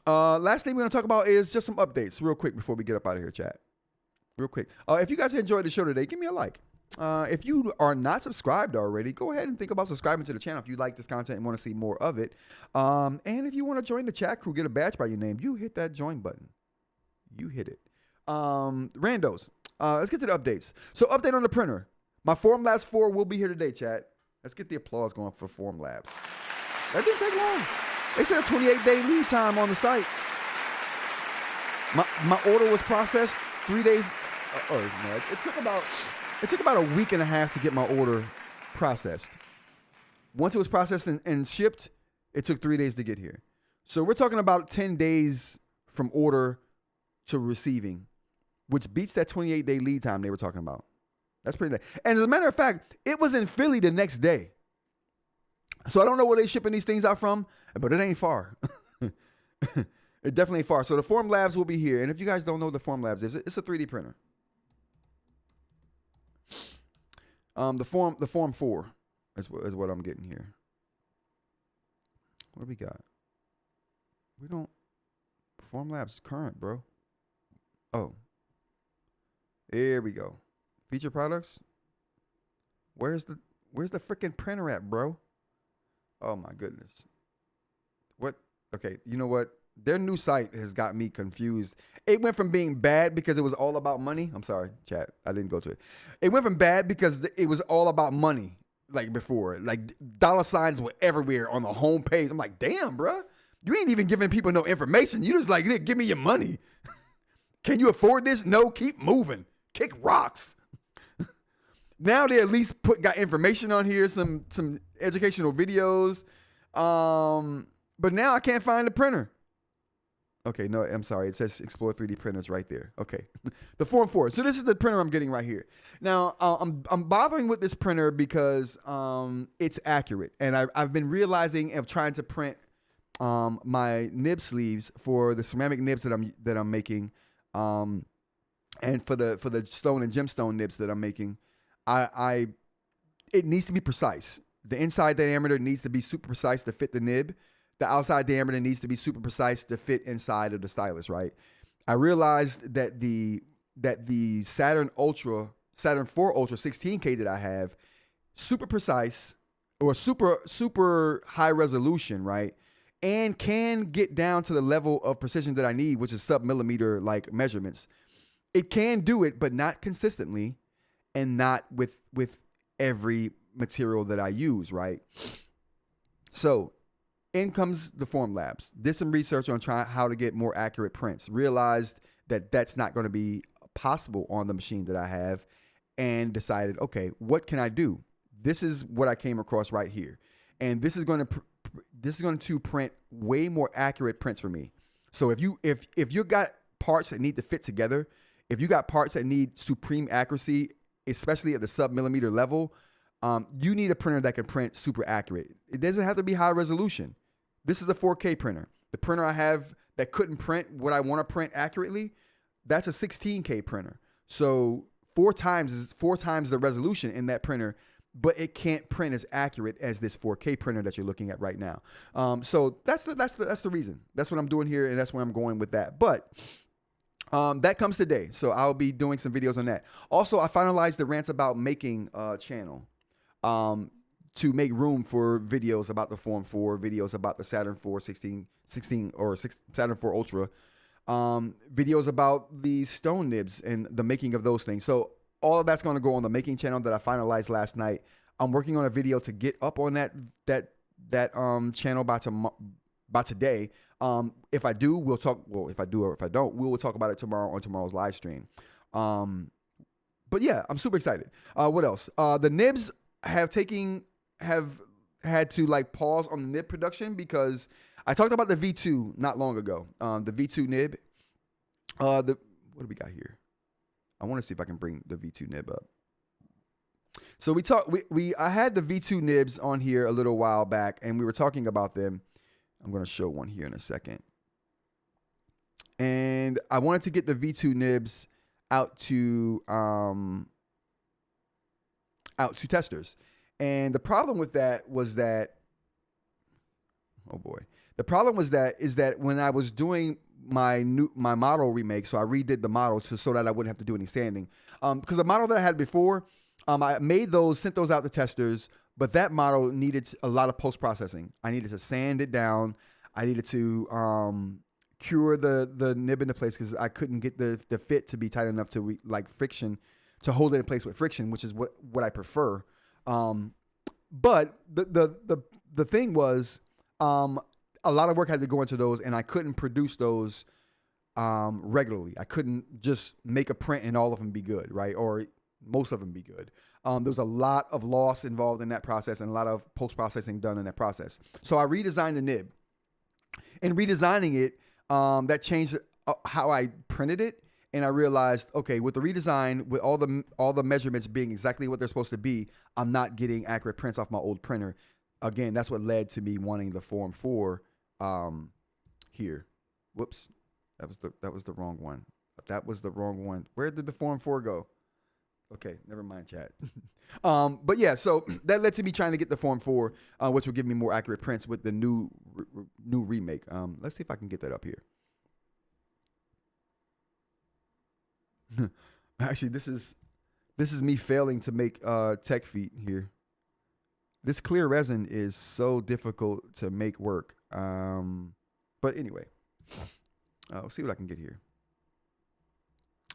Last thing we're going to talk about is just some updates real quick before we get up out of here, chat. Real quick. If you guys enjoyed the show today, give me a like. If you are not subscribed already, go ahead and think about subscribing to the channel if you like this content and want to see more of it. And if you want to join the chat crew, get a badge by your name, you hit that join button. You hit it. Randos. Let's get to the updates. So update on the printer. My Formlabs 4 will be here today, chat. Let's get the applause going for Formlabs. That didn't take long. They said a 28-day lead time on the site. My order was processed 3 days. It took about a week and a half to get my order processed. Once it was processed and shipped, it took 3 days to get here. So we're talking about 10 days from order to receiving, which beats that 28-day lead time they were talking about. That's pretty nice. And as a matter of fact, it was in Philly the next day. So I don't know where they shipping these things out from, but it ain't far. It definitely ain't far. So the Form Labs will be here. And if you guys don't know what the Form Labs is, it's a 3D printer. The Form 4 is what I'm getting here. What do we got? We don't. Form Labs current, bro. Oh. Here we go. Feature products. Where's the freaking printer at, bro? Oh my goodness. What? Okay, you know what? Their new site has got me confused. It went from being bad because it was all about money. I'm sorry, chat. I didn't go to it. It went from bad because it was all about money, like before. Like dollar signs were everywhere on the homepage. I'm like, damn, bro. You ain't even giving people no information. You just like, give me your money. Can you afford this? No, keep moving. Kick rocks. Now they at least got information on here, some educational videos. But now I can't find the printer. Okay, no, I'm sorry. It says Explore 3D printers right there. Okay, the Form 4. So this is the printer I'm getting right here. Now I'm bothering with this printer because it's accurate, and I've been realizing of trying to print my nib sleeves for the ceramic nibs that I'm making, and for the stone and gemstone nibs that I'm making. It needs to be precise. The inside diameter needs to be super precise to fit the nib. The outside diameter needs to be super precise to fit inside of the stylus, right? I realized that the Saturn 4 Ultra 16K that I have, super precise or super high resolution, right? And can get down to the level of precision that I need, which is sub-millimeter like measurements. It can do it, but not consistently and not with every material that I use, right? So in comes the Form Labs. Did some research on trying how to get more accurate prints. Realized that that's not going to be possible on the machine that I have, and decided, okay, what can I do? This is what I came across right here, and this is going to print way more accurate prints for me. So if you got parts that need to fit together, if you got parts that need supreme accuracy, especially at the sub-millimeter level, you need a printer that can print super accurate. It doesn't have to be high resolution. This is a 4K printer. The printer I have that couldn't print what I want to print accurately, that's a 16K printer. So four times the resolution in that printer, but it can't print as accurate as this 4K printer that you're looking at right now. So that's the reason. That's what I'm doing here, and that's where I'm going with that. But that comes today, so I'll be doing some videos on that. Also, I finalized the Rants About Making channel to make room for videos about the Form 4, videos about the Saturn 4 16 or Saturn 4 Ultra, videos about the stone nibs and the making of those things. So all of that's going to go on the making channel that I finalized last night. I'm working on a video to get up on that channel by today. If I do, we'll talk. Well, if I do or if I don't, we will talk about it tomorrow on tomorrow's live stream. But yeah, I'm super excited. What else? The nibs have had to like pause on the nib production because I talked about the V2 not long ago. The V2 nib. What do we got here? I want to see if I can bring the V2 nib up. So I had the V2 nibs on here a little while back, and we were talking about them. I'm going to show one here in a second. And I wanted to get the V2 nibs out to testers. And the problem with that was that, oh boy. The problem was that when I was doing my model remake, so I redid the model so that I wouldn't have to do any sanding. Because the model that I had before, I made those, sent those out to testers, but that model needed a lot of post-processing. I needed to sand it down. I needed to cure the nib into place because I couldn't get the fit to be tight enough to like friction, to hold it in place with friction, which is what I prefer. But the thing was, a lot of work had to go into those, and I couldn't produce those regularly. I couldn't just make a print and all of them be good, right? Or most of them be good. There was a lot of loss involved in that process and a lot of post-processing done in that process. So I redesigned the nib. In redesigning it, that changed how I printed it. And I realized, okay, with the redesign, with all the measurements being exactly what they're supposed to be, I'm not getting accurate prints off my old printer. again, that's what led to me wanting the Form 4 here. Whoops, that was the wrong one. That was the wrong one. Where did the Form 4 go? Okay, never mind, chat. But yeah, so that led to me trying to get the Form 4, which will give me more accurate prints with the new remake. Let's see if I can get that up here. Actually, this is me failing to make tech feet here. This clear resin is so difficult to make work. But anyway, I'll see what I can get here.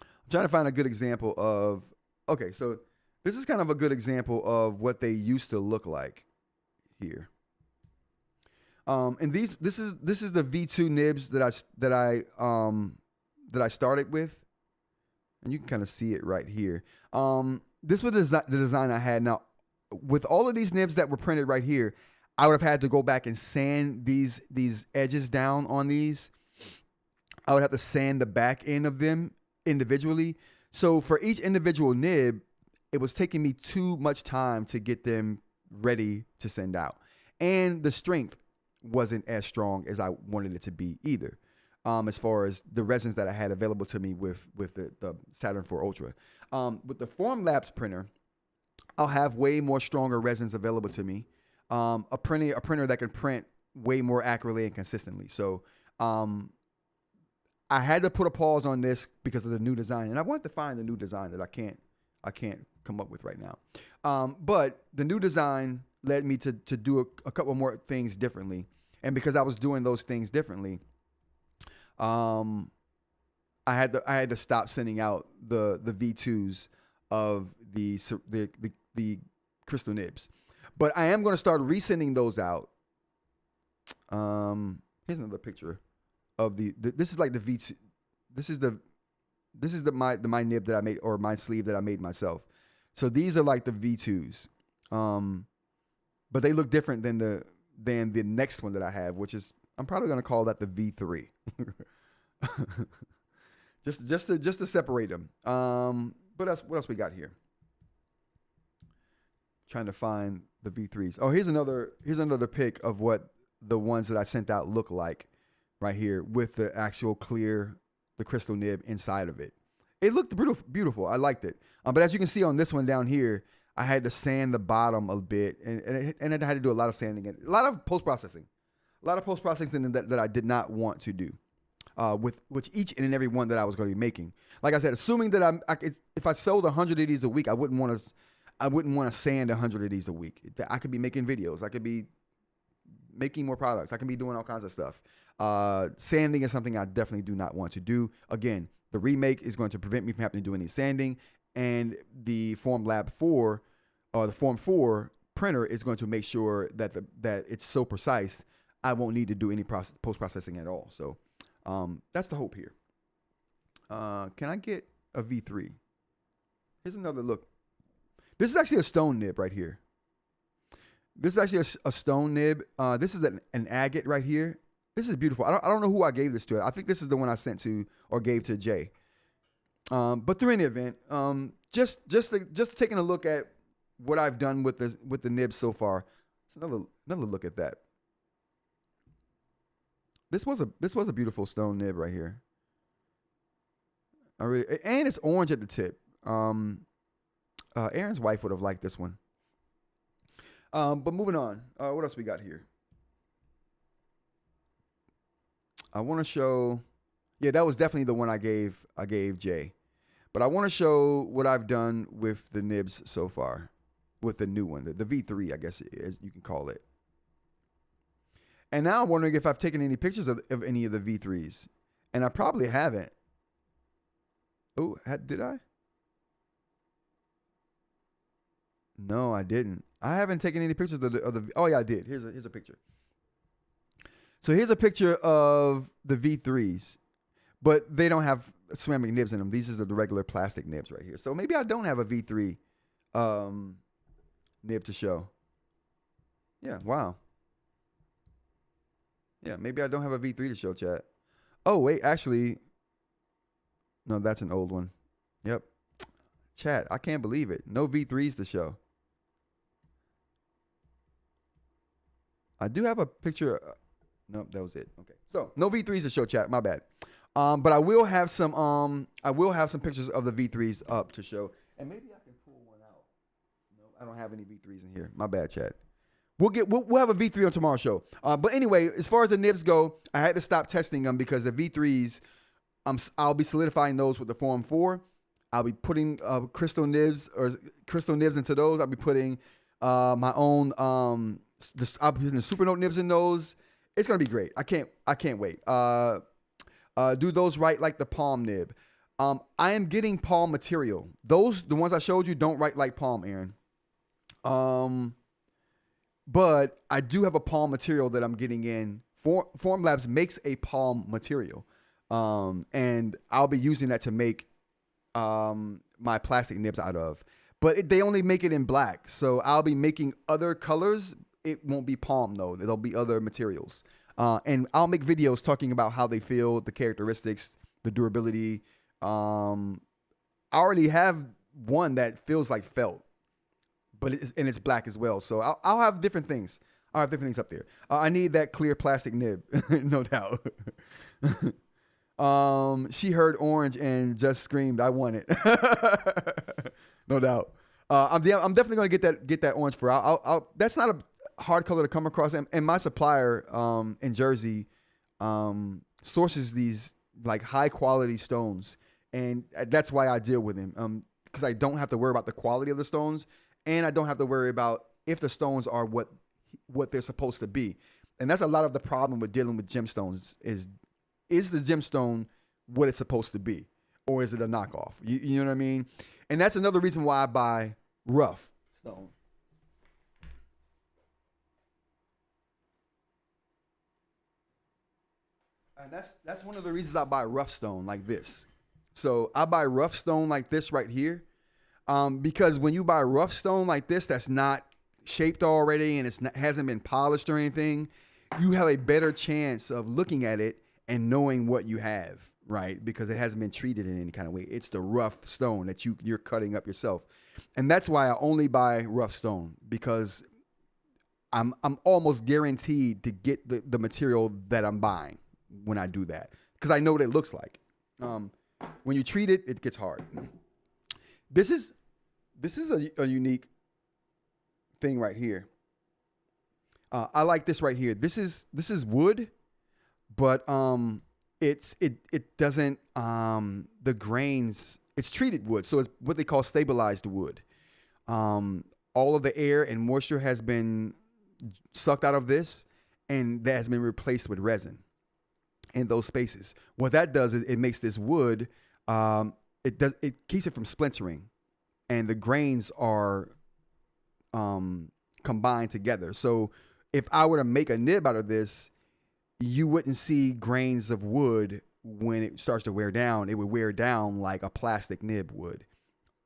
I'm trying to find a good example of. Okay, so this is kind of a good example of what they used to look like here. And this is the V2 nibs that I started with, and you can kind of see it right here. This was the design I had. Now, with all of these nibs that were printed right here, I would have had to go back and sand these edges down on these. I would have to sand the back end of them individually. So for each individual nib, it was taking me too much time to get them ready to send out. And the strength wasn't as strong as I wanted it to be either, as far as the resins that I had available to me with the Saturn 4 Ultra. With the Formlabs printer, I'll have way more stronger resins available to me. A printer that can print way more accurately and consistently. So I had to put a pause on this because of the new design, and I wanted to find the new design that I can't come up with right now. But the new design led me to do a couple more things differently, and because I was doing those things differently, I had to stop sending out the V2s of the crystal nibs. But I am going to start resending those out. Here's another picture of this is like the V2. This is my nib that I made, or my sleeve that I made myself. So these are like the V2s. But they look different than the next one that I have, which is, I'm probably going to call that the V3. just to separate them. What else we got here? Trying to find the V3s. Oh, here's another pic of what the ones that I sent out look like right here with the actual the crystal nib inside of it. It looked beautiful. I liked it. But as you can see on this one down here, I had to sand the bottom a bit, and I had to do a lot of sanding and a lot of post-processing. That I did not want to do with each and every one that I was going to be making. Like I said, assuming that if I sold 100 of these a week, I wouldn't want to sand 100 of these a week. I could be making videos. I could be making more products. I can be doing all kinds of stuff. Sanding is something I definitely do not want to do. Again, the remake is going to prevent me from having to do any sanding, and the Formlab 4 or the Form 4 printer is going to make sure that it's so precise I won't need to do any post-processing at all. So that's the hope here. Can I get a V3? Here's another look. This is actually a stone nib right here. This is actually a stone nib. This is an agate right here. This is beautiful. I don't know who I gave this to. I think this is the one I sent to or gave to Jay. But through any event, just taking a look at what I've done with the nibs so far. It's another look at that. This was a beautiful stone nib right here. And it's orange at the tip. Aaron's wife would have liked this one. But moving on, what else we got here? I want to show, yeah, that was definitely the one I gave Jay. But I want to show what I've done with the nibs so far, with the new one, the V3, I guess as you can call it. And now I'm wondering if I've taken any pictures of any of the V3s, and I probably haven't. Oh, did I? No, I didn't. I haven't taken any pictures of the. Oh yeah, I did. Here's a picture. So here's a picture of the V3s, but they don't have ceramic nibs in them. These are the regular plastic nibs right here. So maybe I don't have a V3 nib to show. Yeah, wow. Yeah, maybe I don't have a V3 to show, chat. Oh, wait, actually, no, that's an old one. Yep. Chat, I can't believe it. No V3s to show. I do have a picture. Nope, that was it. Okay, so no V3s to show, chat. My bad. But I will have some. Pictures of the V3s up to show, and maybe I can pull one out. No, I don't have any V3s in here. My bad, chat. We'll have a V3 on tomorrow's show. But anyway, as far as the nibs go, I had to stop testing them because the V3s, I'll be solidifying those with the Form 4. I'll be putting crystal nibs into those. I'll be putting my own I'll be putting the Supernote nibs in those. It's gonna be great. I can't wait. Do those write like the palm nib. I am getting palm material. The ones I showed you don't write like palm, Aaron. But I do have a palm material that I'm getting in. Formlabs makes a palm material. And I'll be using that to make my plastic nibs out of. But they only make it in black. So I'll be making other colors. It won't be palm though. There'll be other materials. And I'll make videos talking about how they feel, the characteristics, the durability. I already have one that feels like felt, but it's black as well. So I'll have different things. I'll have different things up there. I need that clear plastic nib, no doubt. She heard orange and just screamed, "I want it." No doubt. I'm definitely gonna get that orange for. That's not a hard color to come across, and my supplier in Jersey sources these like high quality stones, and that's why I deal with him because I don't have to worry about the quality of the stones, and I don't have to worry about if the stones are what they're supposed to be. And that's a lot of the problem with dealing with gemstones is the gemstone what it's supposed to be, or is it a knockoff? You know what I mean? And that's another reason why I buy rough stone. And that's one of the reasons I buy rough stone like this. So I buy rough stone like this right here, because when you buy rough stone like this, that's not shaped already and hasn't been polished or anything, you have a better chance of looking at it and knowing what you have, right? Because it hasn't been treated in any kind of way. It's the rough stone that you're cutting up yourself, and that's why I only buy rough stone, because I'm almost guaranteed to get the material that I'm buying when I do that, because I know what it looks like. When you treat it, it gets hard. This is a unique thing right here. I like this right here. This is wood, but it doesn't the grains. It's treated wood, so it's what they call stabilized wood. All of the air and moisture has been sucked out of this, and that has been replaced with resin in those spaces. What that does is it makes this wood, it keeps it from splintering, and the grains are combined together. So if I were to make a nib out of this, you wouldn't see grains of wood when it starts to wear down. It would wear down like a plastic nib would,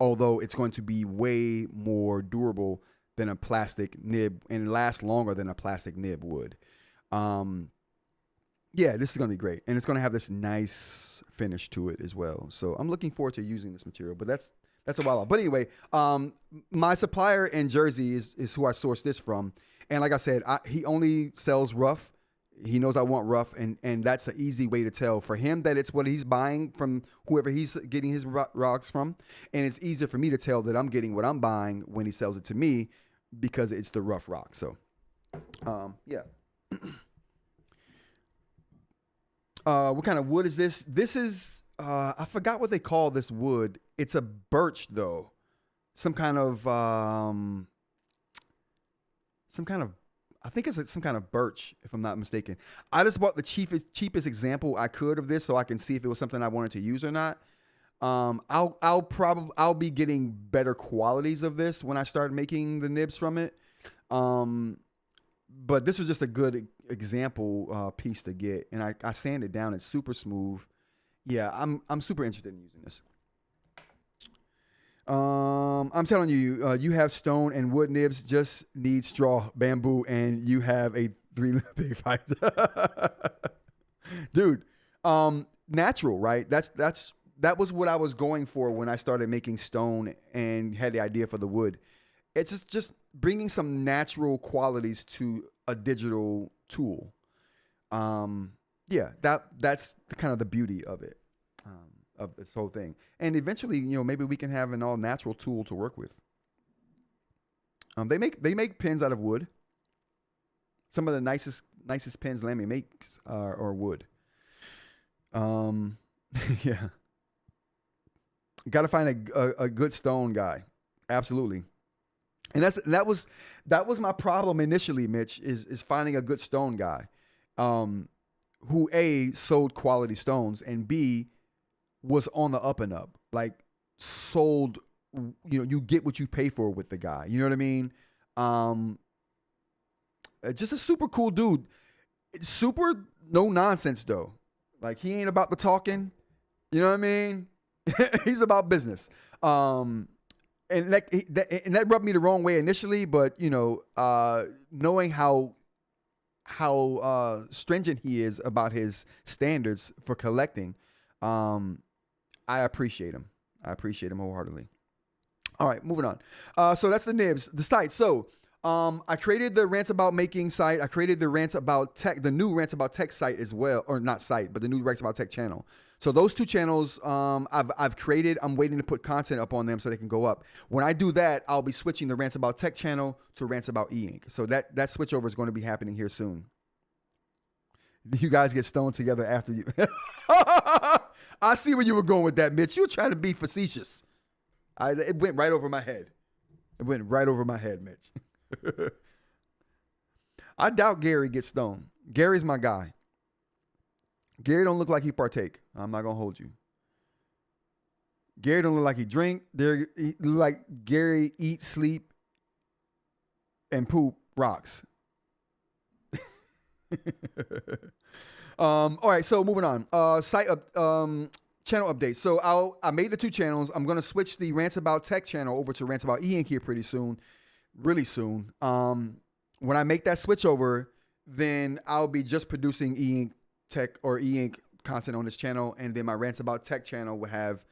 although it's going to be way more durable than a plastic nib and last longer than a plastic nib would. Yeah, this is going to be great. And it's going to have this nice finish to it as well. So I'm looking forward to using this material, but that's a while out. But anyway, my supplier in Jersey is who I source this from. And like I said, he only sells rough. He knows I want rough, and that's an easy way to tell for him that it's what he's buying from whoever he's getting his rocks from. And it's easier for me to tell that I'm getting what I'm buying when he sells it to me, because it's the rough rock. So, yeah. What kind of wood is this? This is, I forgot what they call this wood. It's a birch though. Some kind of, I think it's some kind of birch, if I'm not mistaken. I just bought the cheapest example I could of this so I can see if it was something I wanted to use or not. I'll be getting better qualities of this when I start making the nibs from it. But this was just a good example piece to get, and I sanded it down. It's super smooth. Yeah, I'm super interested in using this. I'm telling you, you have stone and wood nibs, just need straw, bamboo, and you have a 3 big fight. Dude, natural, right? That was what I was going for when I started making stone and had the idea for the wood. It's just bringing some natural qualities to a digital tool. Yeah, that's kind of the beauty of it, of this whole thing. And eventually, maybe we can have an all natural tool to work with. They make pens out of wood. Some of the nicest pens Lammy makes are wood. Yeah. Got to find a good stone guy. Absolutely. And that was my problem initially, Mitch, is finding a good stone guy, who A, sold quality stones, and B, was on the up and up. Like, sold, you get what you pay for with the guy. You know what I mean? Just a super cool dude. Super no nonsense though. Like, he ain't about the talking. You know what I mean? He's about business. And that rubbed me the wrong way initially, but knowing how stringent he is about his standards for collecting, I appreciate him. I appreciate him wholeheartedly. All right, moving on. So that's the Nibs, the site. So I created the Rants About Making site. I created the Rants About Tech, the new Rants About Tech site as well, or not site, but the new Rants About Tech channel. So those two channels I've created. I'm waiting to put content up on them so they can go up. When I do that, I'll be switching the Rants About Tech channel to Rants About eInk. So that switchover is going to be happening here soon. You guys get stoned together after you. I see where you were going with that, Mitch. You were trying to be facetious. It went right over my head. It went right over my head, Mitch. I doubt Gary gets stoned. Gary's my guy. Gary don't look like he partake. I'm not gonna hold you. Gary don't look like he drink. He look like Gary eat, sleep, and poop rocks. All right, so moving on. Channel update. So I made the two channels. I'm gonna switch the Rants About Tech channel over to Rants About eInk here pretty soon, really soon. When I make that switch over, then I'll be just producing eInk Tech or eInk content on this channel, and then my Rants About Tech channel will have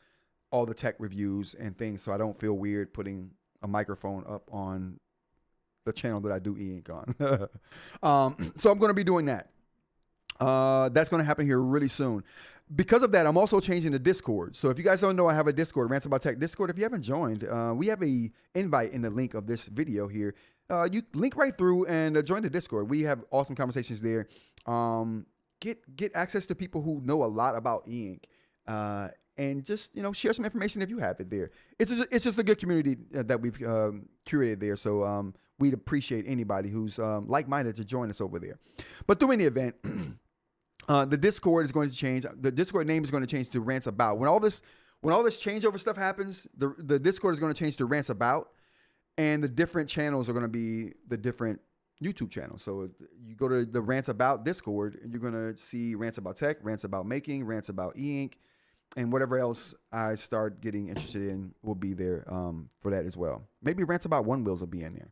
all the tech reviews and things, so I don't feel weird putting a microphone up on the channel that I do eInk on. So I'm going to be doing that. That's going to happen here really soon. Because of that, I'm also changing the Discord. So if you guys don't know, I have a Discord, Rants About Tech Discord. If you haven't joined, we have a invite in the link of this video here. You link right through and join the Discord. We have awesome conversations there. Get access to people who know a lot about eInk, and just share some information if you have it there. It's just a good community that we've curated there. So we'd appreciate anybody who's like-minded to join us over there. But through any event, the Discord is going to change. The Discord name is going to change to Rants About. When all this changeover stuff happens, the Discord is going to change to Rants About, and the different channels are going to be the different YouTube channel. So you go to the Rants About Discord, and you're going to see Rants About Tech, Rants About Making, Rants About eInk, and whatever else I start getting interested in will be there for that as well. Maybe Rants About One Wheels will be in there.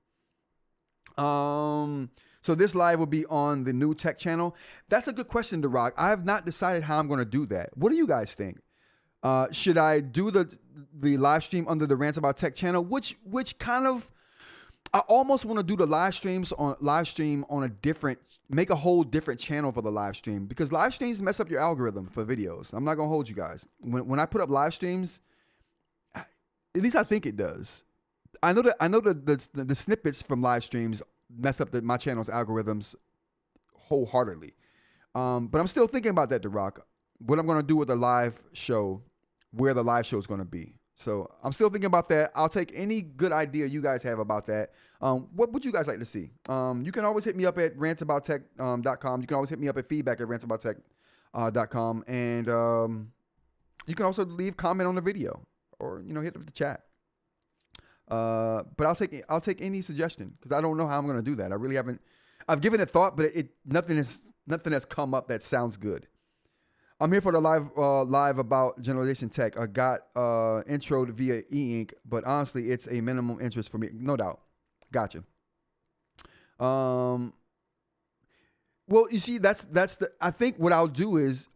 So this live will be on the new tech channel. That's a good question, DeRock. I have not decided how I'm going to do that. What do you guys think? Should I do the live stream under the Rants About Tech channel, which kind of, I almost want to do the live stream on a different, make a whole different channel for the live stream, because live streams mess up your algorithm for videos. I'm not gonna hold you guys. When I put up live streams, at least I think it does. I know the snippets from live streams mess up my channel's algorithms wholeheartedly. But I'm still thinking about that, DeRock. What I'm gonna do with the live show, where the live show is gonna be. So I'm still thinking about that. I'll take any good idea you guys have about that. What would you guys like to see? You can always hit me up at rantsabouttech.com. You can always hit me up at feedback@rantsabouttech.com. And you can also leave comment on the video or, hit up the chat. But I'll take any suggestion, because I don't know how I'm going to do that. I really haven't. I've given it thought, but nothing has come up that sounds good. I'm here for the live about generalization tech. I got introed via eInk, but honestly, it's a minimum interest for me. No doubt. Gotcha. Well, you see, I think what I'll do is,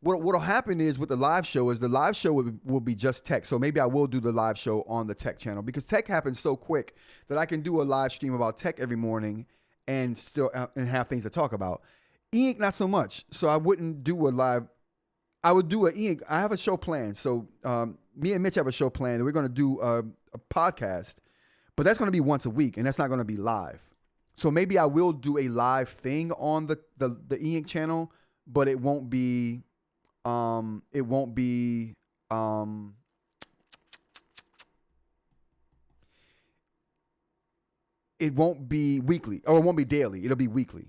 what'll happen is with the live show is the live show will be just tech. So maybe I will do the live show on the tech channel, because tech happens so quick that I can do a live stream about tech every morning, and still and have things to talk about. eInk, not so much. So I wouldn't do a live. I would do an eInk. I have a show planned. So me and Mitch have a show planned. We're going to do a podcast, but that's going to be once a week, and that's not going to be live. So maybe I will do a live thing on the eInk channel, but it won't be weekly, or it won't be daily. It'll be weekly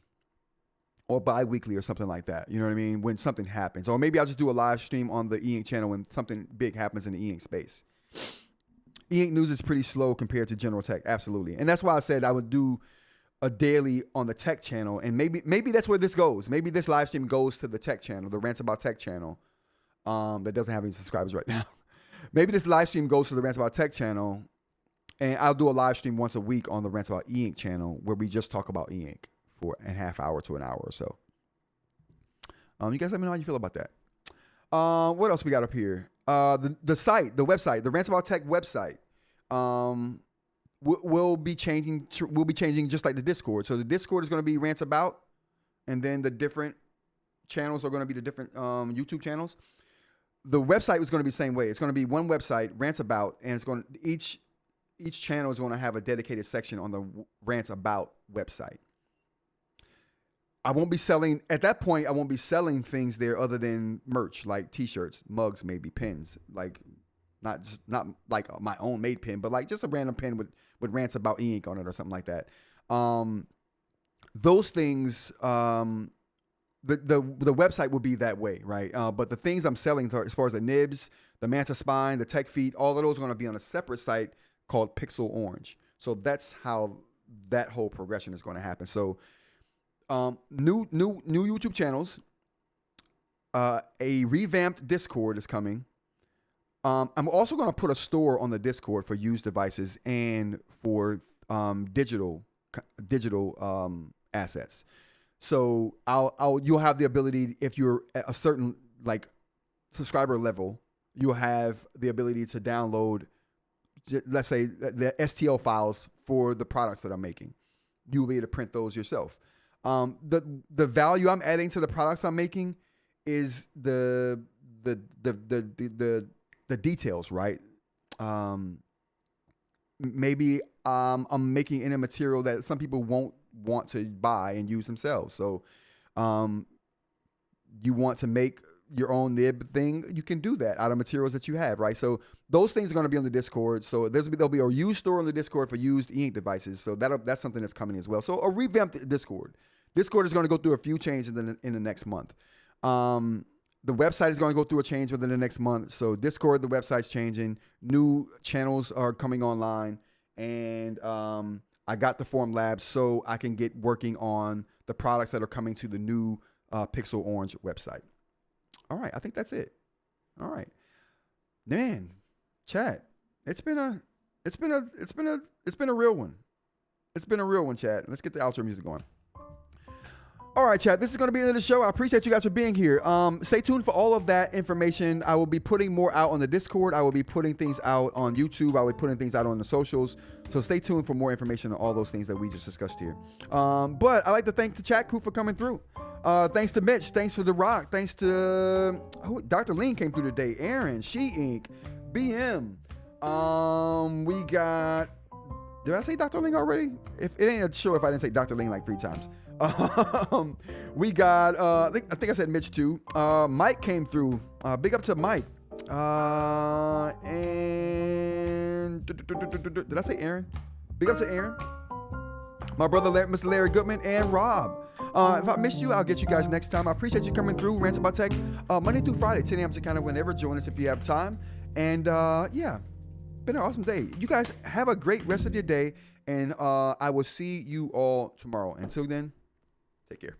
or bi-weekly or something like that. You know what I mean? When something happens. Or maybe I'll just do a live stream on the eInk channel when something big happens in the eInk space. eInk news is pretty slow compared to general tech. Absolutely. And that's why I said I would do a daily on the tech channel. And maybe that's where this goes. Maybe this live stream goes to the tech channel, the Rants About Tech channel, that doesn't have any subscribers right now. Maybe this live stream goes to the Rants About Tech channel, and I'll do a live stream once a week on the Rants About eInk channel where we just talk about eInk for a half hour to an hour or so. You guys let me know how you feel about that. What else we got up here? The site, the website, the Rants About Tech website will be changing. Will be changing just like the Discord. So the Discord is going to be Rants About, and then the different channels are going to be the different YouTube channels. The website is going to be the same way. It's going to be one website, Rants About, and it's going to, each channel is going to have a dedicated section on the Rants About website. I won't be selling, at that point, I won't be selling things there other than merch, like t-shirts, mugs, maybe pins, like not like my own made pin, but like just a random pin with Rants About eInk on it or something like that. Those things, the website will be that way, right? But the things I'm selling as far as the nibs, the Manta Spine, the Tech Feet, all of those are going to be on a separate site called Pixel Orange. So that's how that whole progression is going to happen. So new YouTube channels, a revamped Discord is coming. I'm also going to put a store on the Discord for used devices and for digital assets. So you'll have the ability, if you're at a certain like subscriber level, you'll have the ability to download, let's say, the STL files for the products that I'm making. You'll be able to print those yourself. The value I'm adding to the products I'm making is the details, right? Maybe I'm making in a material that some people won't want to buy and use themselves. So you want to make your own nib thing, you can do that out of materials that you have, right? So those things are going to be on the Discord. So there'll be a used store on the Discord for used eInk devices. So that's something that's coming as well. So a revamped Discord. Discord is going to go through a few changes in the next month. The website is going to go through a change within the next month. So Discord, the website's changing. New channels are coming online. And I got the Form Labs so I can get working on the products that are coming to the new Pixel Orange website. All right, I think that's it. All right, man, chat. It's been a real one. It's been a real one, chat. Let's get the outro music going. All right, chat, this is going to be the end of the show. I appreciate you guys for being here. Stay tuned for all of that information. I will be putting more out on the Discord. I will be putting things out on YouTube. I will be putting things out on the socials. So stay tuned for more information on all those things that we just discussed here. But I'd like to thank the chat crew for coming through. Thanks to Mitch. Thanks for The Rock. Thanks to Dr. Lean came through today. Aaron, eInk, BM. We got... Did I say Dr. Ling already? If it ain't a show if I didn't say Dr. Ling like 3 times. We got, I think I said Mitch too. Mike came through. Big up to Mike. And did I say Aaron? Big up to Aaron. My brother, Mr. Larry Goodman, and Rob. If I missed you, I'll get you guys next time. I appreciate you coming through. Rants About Tech, Monday through Friday, 10 a.m. to kind of whenever. Join us if you have time. And yeah, been an awesome day. You guys have a great rest of your day. And I will see you all tomorrow. Until then, take care.